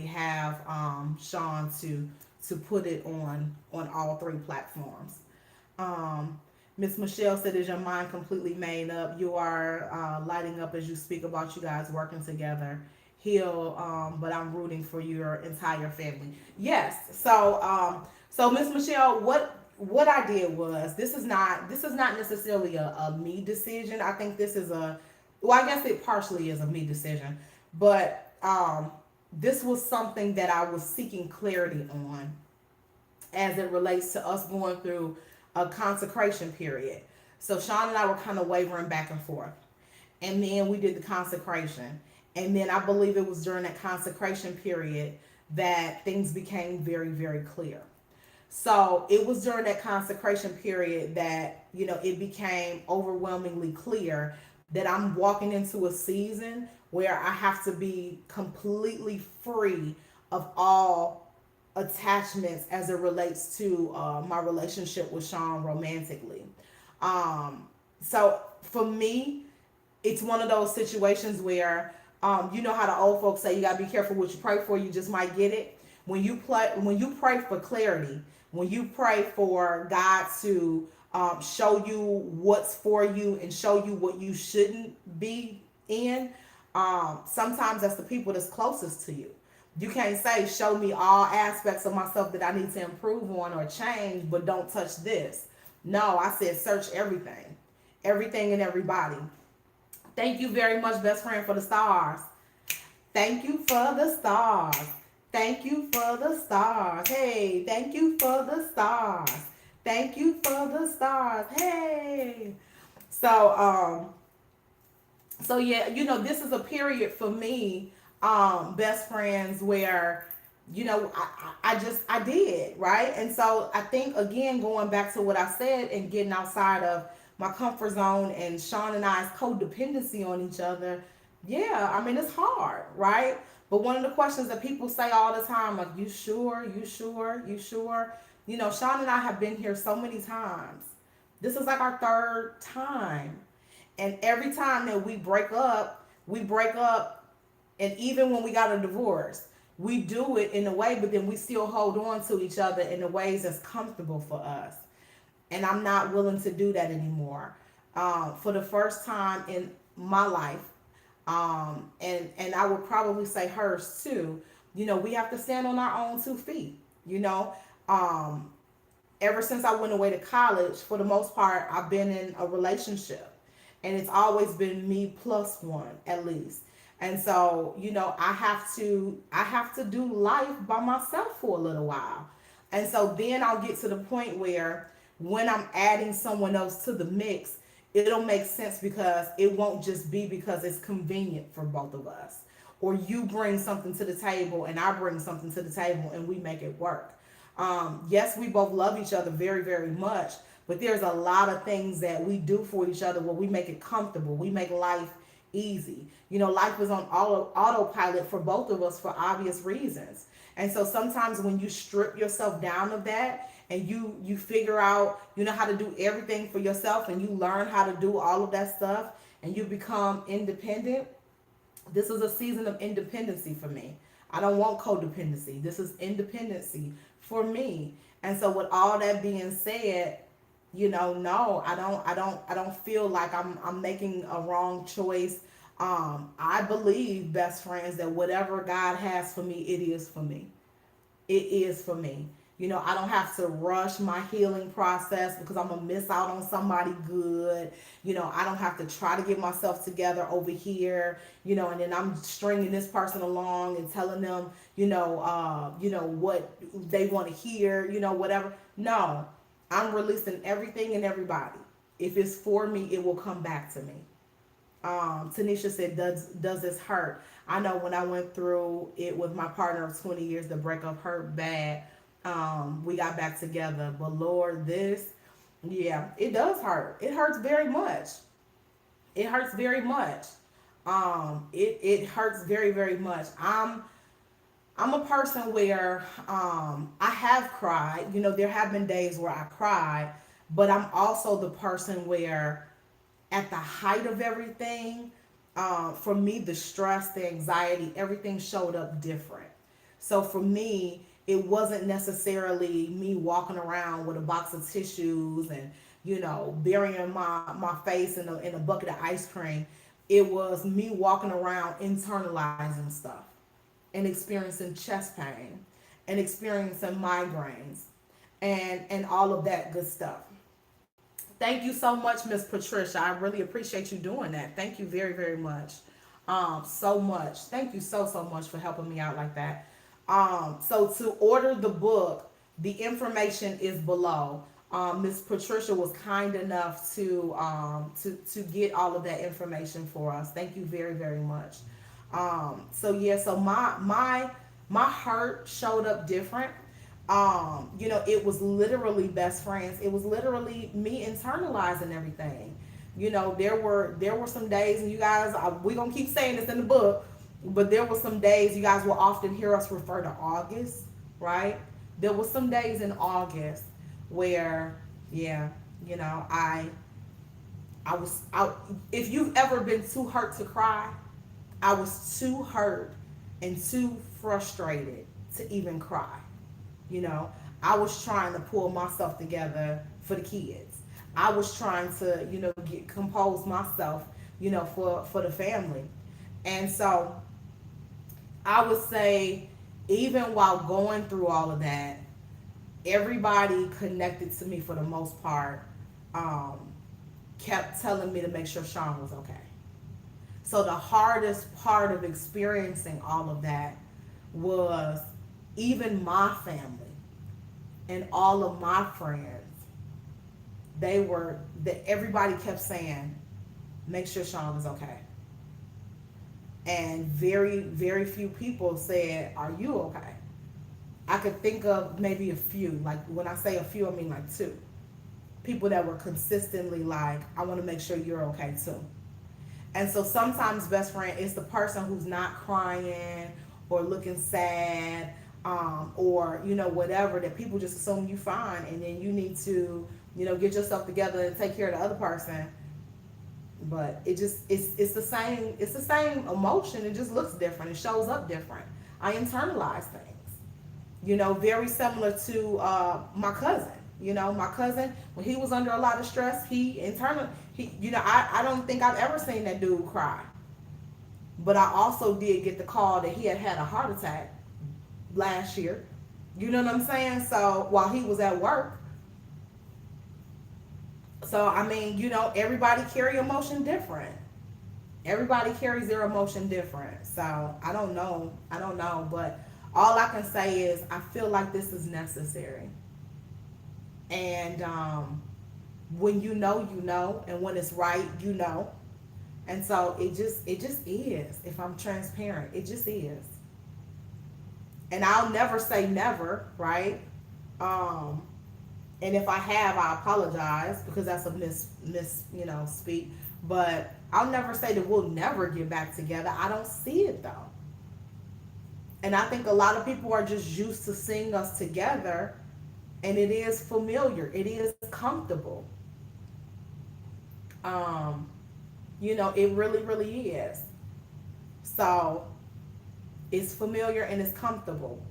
have Sean to put it on all three platforms. Miss Michelle said, "Is your mind completely made up? You are lighting up as you speak about you guys working together. Heal, but I'm rooting for your entire family." Yes. So Miss Michelle, what I did was, this is not necessarily a me decision. I think this is I guess it partially is a me decision, but this was something that I was seeking clarity on as it relates to us going through a consecration period. So Sean and I were kind of wavering back and forth. And then we did the consecration. And then I believe it was during that consecration period that things became very, very clear. So it was during that consecration period that, it became overwhelmingly clear that I'm walking into a season where I have to be completely free of all attachments as it relates to my relationship with Sean romantically. So for me, it's one of those situations where you know how the old folks say, you gotta be careful what you pray for, you just might get it. When you pray for clarity, when you pray for God to show you what's for you and show you what you shouldn't be in, sometimes that's the people that's closest to you. You can't say, show me all aspects of myself that I need to improve on or change, but don't touch this. No, I said search everything. Everything and everybody. Thank you very much, best friend, for the stars. Thank you for the stars. Thank you for the stars. Hey, thank you for the stars. Thank you for the stars. Hey. So, so yeah, this is a period for me, best friends, where I did right. And so I think, again, going back to what I said and getting outside of my comfort zone, and Sean and I's codependency on each other. Yeah, I mean, it's hard, right? But one of the questions that people say all the time, like, you sure, you sure, you sure? Sean and I have been here so many times. This is like our third time. And every time that we break up. And even when we got a divorce, we do it in a way, but then we still hold on to each other in the ways that's comfortable for us. And I'm not willing to do that anymore. For the first time in my life, and I would probably say hers too. We have to stand on our own 2 feet. You know, um, ever since I went away to college, for the most part, I've been in a relationship. And it's always been me plus one at least. And so, I have to do life by myself for a little while. And so then I'll get to the point where, when I'm adding someone else to the mix, it'll make sense, because it won't just be because it's convenient for both of us. Or you bring something to the table and I bring something to the table and we make it work. Yes, we both love each other very, very much, but there's a lot of things that we do for each other where we make it comfortable. We make life easy. Life is on autopilot for both of us for obvious reasons. And so sometimes when you strip yourself down of that, and you figure out, how to do everything for yourself, and you learn how to do all of that stuff, and you become independent. This is a season of independency for me. I don't want codependency. This is independency for me. And so, with all that being said, no, I don't feel like I'm making a wrong choice. I believe, best friends, that whatever God has for me, it is for me. It is for me. I don't have to rush my healing process because I'm going to miss out on somebody good. I don't have to try to get myself together over here, and then I'm stringing this person along and telling them, what they want to hear, whatever. No, I'm releasing everything and everybody. If it's for me, it will come back to me. Tanisha said, does this hurt? I know when I went through it with my partner of 20 years, the breakup hurt bad. We got back together, but Lord, yeah, it does hurt. It hurts very much. It hurts very much. It hurts very, very much. I'm a person where, I have cried. There have been days where I cried, but I'm also the person where, at the height of everything, for me, the stress, the anxiety, everything showed up different. So for me, it wasn't necessarily me walking around with a box of tissues and, burying my face in a bucket of ice cream. It was me walking around internalizing stuff and experiencing chest pain and experiencing migraines and all of that good stuff. Thank you so much, Miss Patricia. I really appreciate you doing that. Thank you very, very much. So much. Thank you so much for helping me out like that. So to order the book, the information is below. Miss Patricia was kind enough to get all of that information for us. Thank you very, very much. So yeah, so my hurt showed up different. It was literally, best friends, it was literally me internalizing everything. There were some days, and you guys, we gonna keep saying this in the book, but there were some days, you guys will often hear us refer to August, right? There were some days in August where, yeah, I was out. If you've ever been too hurt to cry, I was too hurt and too frustrated to even cry. You know, I was trying to pull myself together for the kids. I was trying to, compose myself, for the family. And so I would say, even while going through all of that, everybody connected to me for the most part, um, kept telling me to make sure Sean was okay. So the hardest part of experiencing all of that was, even my family and all of my friends. that everybody kept saying, make sure Sean is okay. And very, very few people said, are you okay? I could think of maybe a few. Like when I say a few, I mean like two. People that were consistently like, I want to make sure you're okay too. And so sometimes best friend is the person who's not crying or looking sad, or whatever, that people just assume you fine, and then you need to get yourself together and take care of the other person. But it's the same emotion. It just looks different. It shows up different. I internalize things. Very similar to my cousin. My cousin, when he was under a lot of stress, I don't think I've ever seen that dude cry. But I also did get the call that he had a heart attack last year. You know what I'm saying? So while he was at work. So I mean, everybody carry emotion different. Everybody carries their emotion different. So I don't know. But all I can say is I feel like this is necessary. And when and when it's right, And so it just is. If I'm transparent, it just is. And I'll never say never, right? And if I have, I apologize, because that's a speak. But I'll never say that we'll never get back together. I don't see it though. And I think a lot of people are just used to seeing us together, and it is familiar. It is comfortable. It really, really is. So it's familiar and it's comfortable.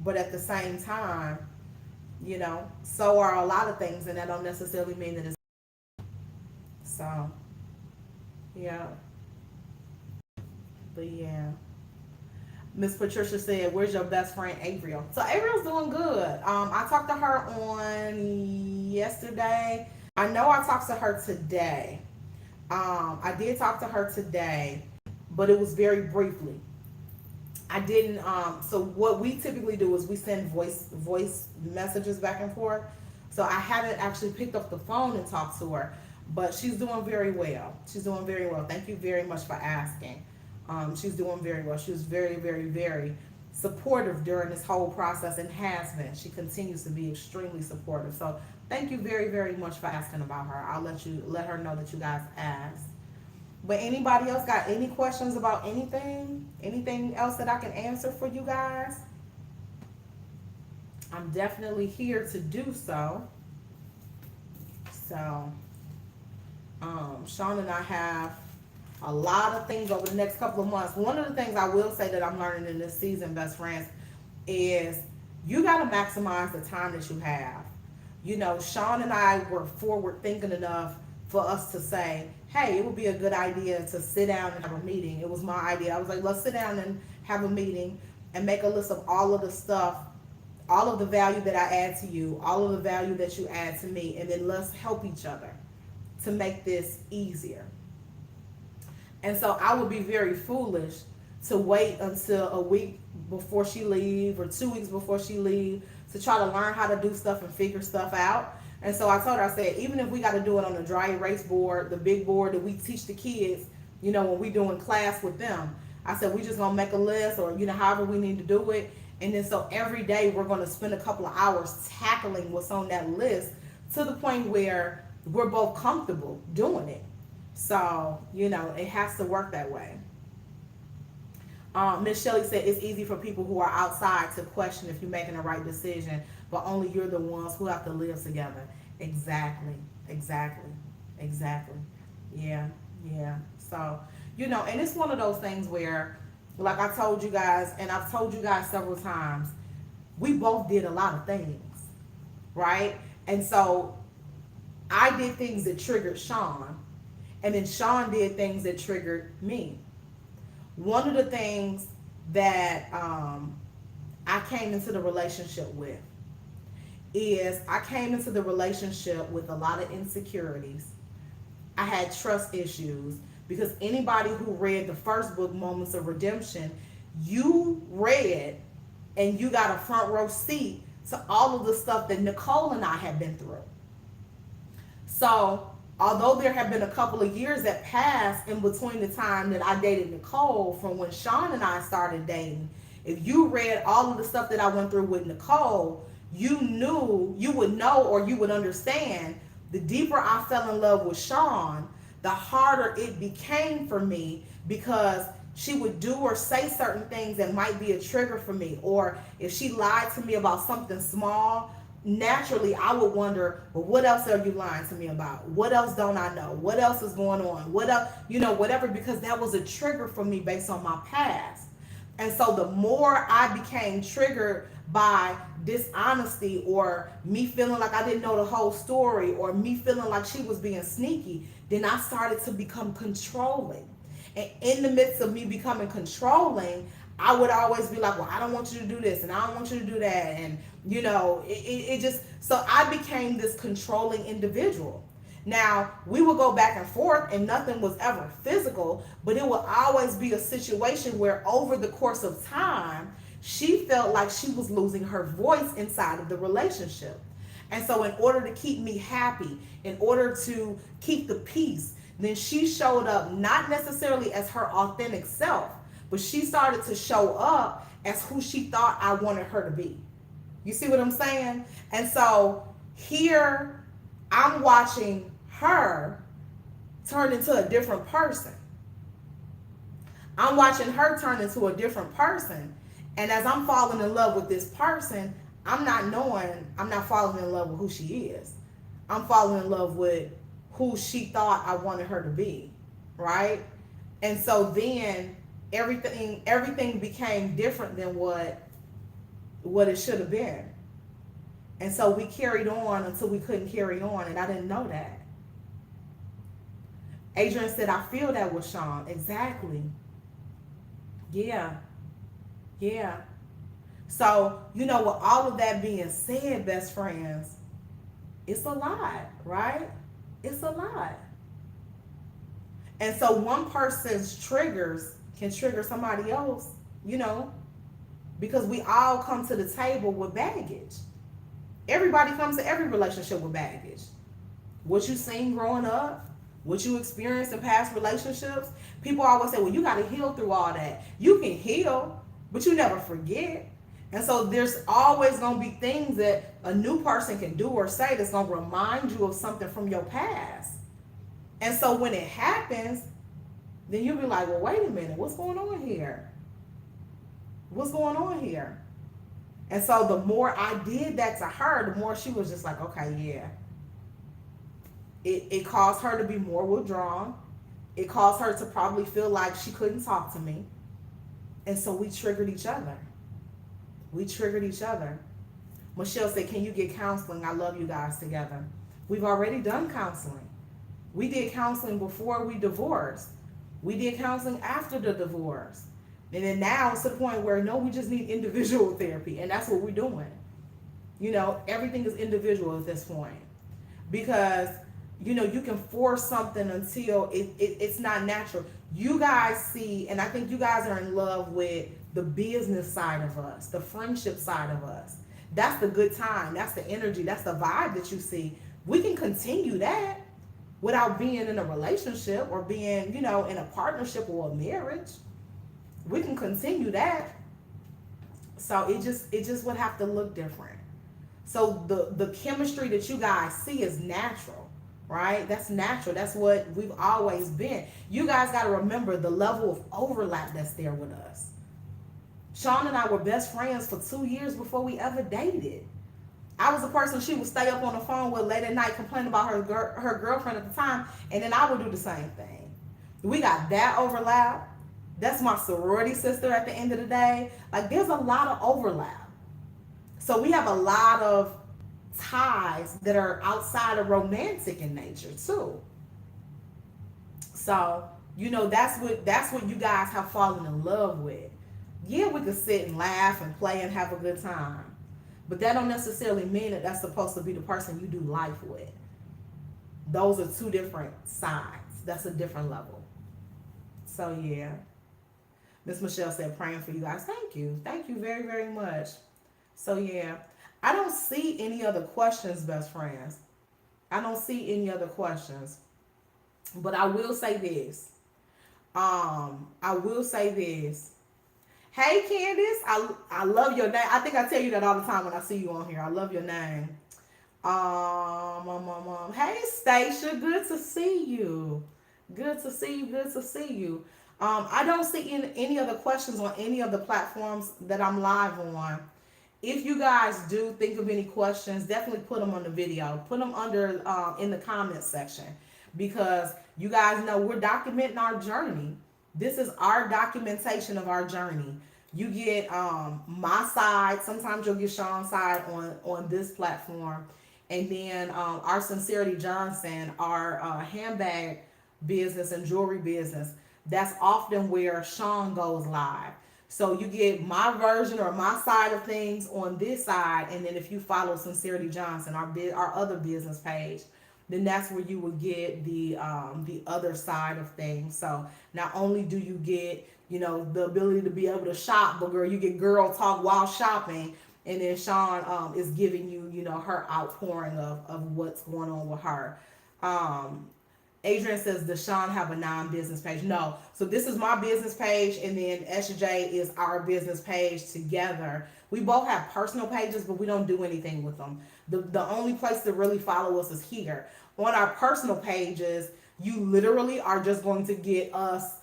But at the same time, so are a lot of things, and that don't necessarily mean that it's so. Yeah. But yeah. Miss Patricia said, where's your best friend Ariel? So Ariel's doing good. I talked to her on yesterday. I know I talked to her today. I did talk to her today, but it was very briefly. I didn't. So what we typically do is we send voice messages back and forth. So I haven't actually picked up the phone and talked to her, but she's doing very well. She's doing very well. Thank you very much for asking. She's doing very well. She was very, very, very supportive during this whole process, and has been. She continues to be extremely supportive. So thank you very, very much for asking about her. I'll let her know that you guys asked. But anybody else got any questions about anything? Anything else that I can answer for you guys? I'm definitely here to do so. So, Sean and I have a lot of things over the next couple of months. One of the things I will say that I'm learning in this season, best friends, is you got to maximize the time that you have. Sean and I were forward thinking enough for us to say, hey, it would be a good idea to sit down and have a meeting. It was my idea. I was like, let's sit down and have a meeting and make a list of all of the stuff, all of the value that I add to you, all of the value that you add to me, and then let's help each other to make this easier. And so I would be very foolish to wait until a week before she leave or 2 weeks before she leave to try to learn how to do stuff and figure stuff out. And so I told her, I said, even if we got to do it on the dry erase board, the big board that we teach the kids, when we doing class with them, I said, we just going to make a list, or, however we need to do it. And then so every day we're going to spend a couple of hours tackling what's on that list to the point where we're both comfortable doing it. So, it has to work that way. Miss Shelley said it's easy for people who are outside to question if you're making the right decision, but only you're the ones who have to live together. Exactly. Yeah. So, and it's one of those things where, like I told you guys, and I've told you guys several times, we both did a lot of things, right? And so I did things that triggered Sean, and then Sean did things that triggered me. One of the things that I came into the relationship with is I came into the relationship with a lot of insecurities. I had trust issues, because anybody who read the first book, Moments of Redemption, you read and you got a front row seat to all of the stuff that Nicole and I had been through. So, although there have been a couple of years that passed in between the time that I dated Nicole from when Sean and I started dating, if you read all of the stuff that I went through with Nicole, you would know, or you would understand, the deeper I fell in love with Sean, the harder it became for me, because she would do or say certain things that might be a trigger for me. Or if she lied to me about something small, naturally I would wonder, well, what else are you lying to me about? What else don't I know? What else is going on? What else, whatever, because that was a trigger for me based on my past. And so the more I became triggered by dishonesty, or me feeling like I didn't know the whole story, or me feeling like she was being sneaky, then I started to become controlling. And in the midst of me becoming controlling, I would always be like, well, I don't want you to do this and I don't want you to do that. And, it just, so I became this controlling individual. Now, we would go back and forth and nothing was ever physical, but it would always be a situation where over the course of time, she felt like she was losing her voice inside of the relationship. And so, in order to keep me happy, in order to keep the peace, then she showed up not necessarily as her authentic self, but she started to show up as who she thought I wanted her to be. You see what I'm saying? And so here I'm watching her turn into a different person. I'm watching her turn into a different person. And as I'm falling in love with this person, I'm not falling in love with who she is. I'm falling in love with who she thought I wanted her to be. Right? And so then everything became different than what it should have been. And so we carried on until we couldn't carry on, and I didn't know that. Adrian said, I feel that with Sean. Exactly. Yeah. Yeah. So, with all of that being said, best friends, it's a lot, right? It's a lot. And so one person's triggers can trigger somebody else, because we all come to the table with baggage. Everybody comes to every relationship with baggage. What you seen growing up, what you experienced in past relationships. People always say, well, you got to heal through all that. You can heal, but you never forget. And so there's always going to be things that a new person can do or say that's going to remind you of something from your past. And so when it happens, then you'll be like, well, wait a minute, what's going on here? What's going on here? And so the more I did that to her, the more she was just like, okay, yeah. It caused her to be more withdrawn. It caused her to probably feel like she couldn't talk to me. And so we triggered each other. We triggered each other. Michelle said, can you get counseling? I love you guys together. We've already done counseling. We did counseling before we divorced. We did counseling after the divorce. And then now it's to the point where, no, we just need individual therapy. And that's what we're doing. Everything is individual at this point. Because, you can force something until it's not natural. You guys see, and I think you guys are in love with the business side of us, the friendship side of us. That's the good time. That's the energy. That's the vibe that you see. We can continue that without being in a relationship or being, in a partnership or a marriage. We can continue that. So it just would have to look different. So the chemistry that you guys see is natural, right? That's natural. That's what we've always been. You guys got to remember the level of overlap that's there with us. Sean and I were best friends for 2 years before we ever dated. I was the person she would stay up on the phone with late at night complaining about her girlfriend at the time, and then I would do the same thing. We got that overlap. That's my sorority sister at the end of the day. Like, there's a lot of overlap. So we have a lot of ties that are outside of romantic in nature too. So, that's what you guys have fallen in love with. Yeah, we could sit and laugh and play and have a good time. But that don't necessarily mean that that's supposed to be the person you do life with. Those are two different sides. That's a different level. So, yeah. Miss Michelle said, praying for you guys. Thank you. Thank you very, very much. So, yeah. I don't see any other questions, best friends. I don't see any other questions. But I will say this. I will say this. Hey Candice, I love your name. I think I tell you that all the time when I see you on here. I love your name. Hey Stacia, good to see you. Good to see you. Good to see you. I don't see any other questions on any of the platforms that I'm live on. If you guys do think of any questions, definitely put them on the video. Put them under in the comments section, because you guys know we're documenting our journey. This is our documentation of our journey. You get my side. Sometimes you'll get Sean's side on this platform, and then our Sincerity Johnson, our handbag business and jewelry business. That's often where Sean goes live. So you get my version or my side of things on this side, and then if you follow Sincerity Johnson, our other business page, then that's where you will get the other side of things. So not only do you get, you know, the ability to be able to shop, but girl, you get girl talk while shopping, and then Sean is giving you, you know, her outpouring of what's going on with her. Um, Adrian says, does Sean have a non-business page? No. So this is my business page, and then SJ is our business page together. We both have personal pages, but we don't do anything with them. The only place to really follow us is here. On our personal pages, you literally are just going to get us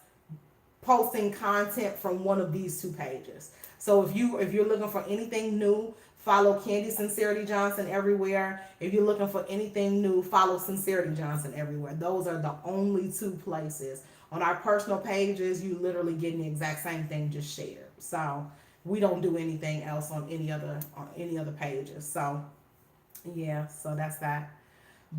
posting content from one of these two pages. So if you're looking for anything new, follow Candy Sincerity Johnson everywhere. If you're looking for anything new, follow Sincerity Johnson everywhere. Those are the only two places. On our personal pages, you literally getting the exact same thing just shared. So we don't do anything else on any other pages. So yeah, so that's that.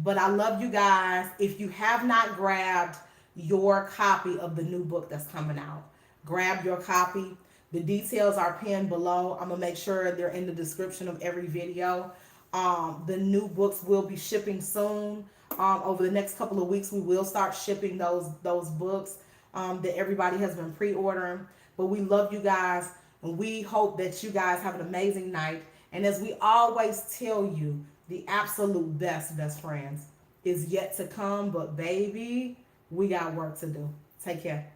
But I love you guys. If you have not grabbed your copy of the new book that's coming out, grab your copy. The details are pinned below. I'm gonna make sure they're in the description of every video. The new books will be shipping soon. Over the next couple of weeks, we will start shipping those books that everybody has been pre-ordering. But we love you guys, and we hope that you guys have an amazing night. And as we always tell you, the absolute best friends is yet to come. But baby, we got work to do. Take care.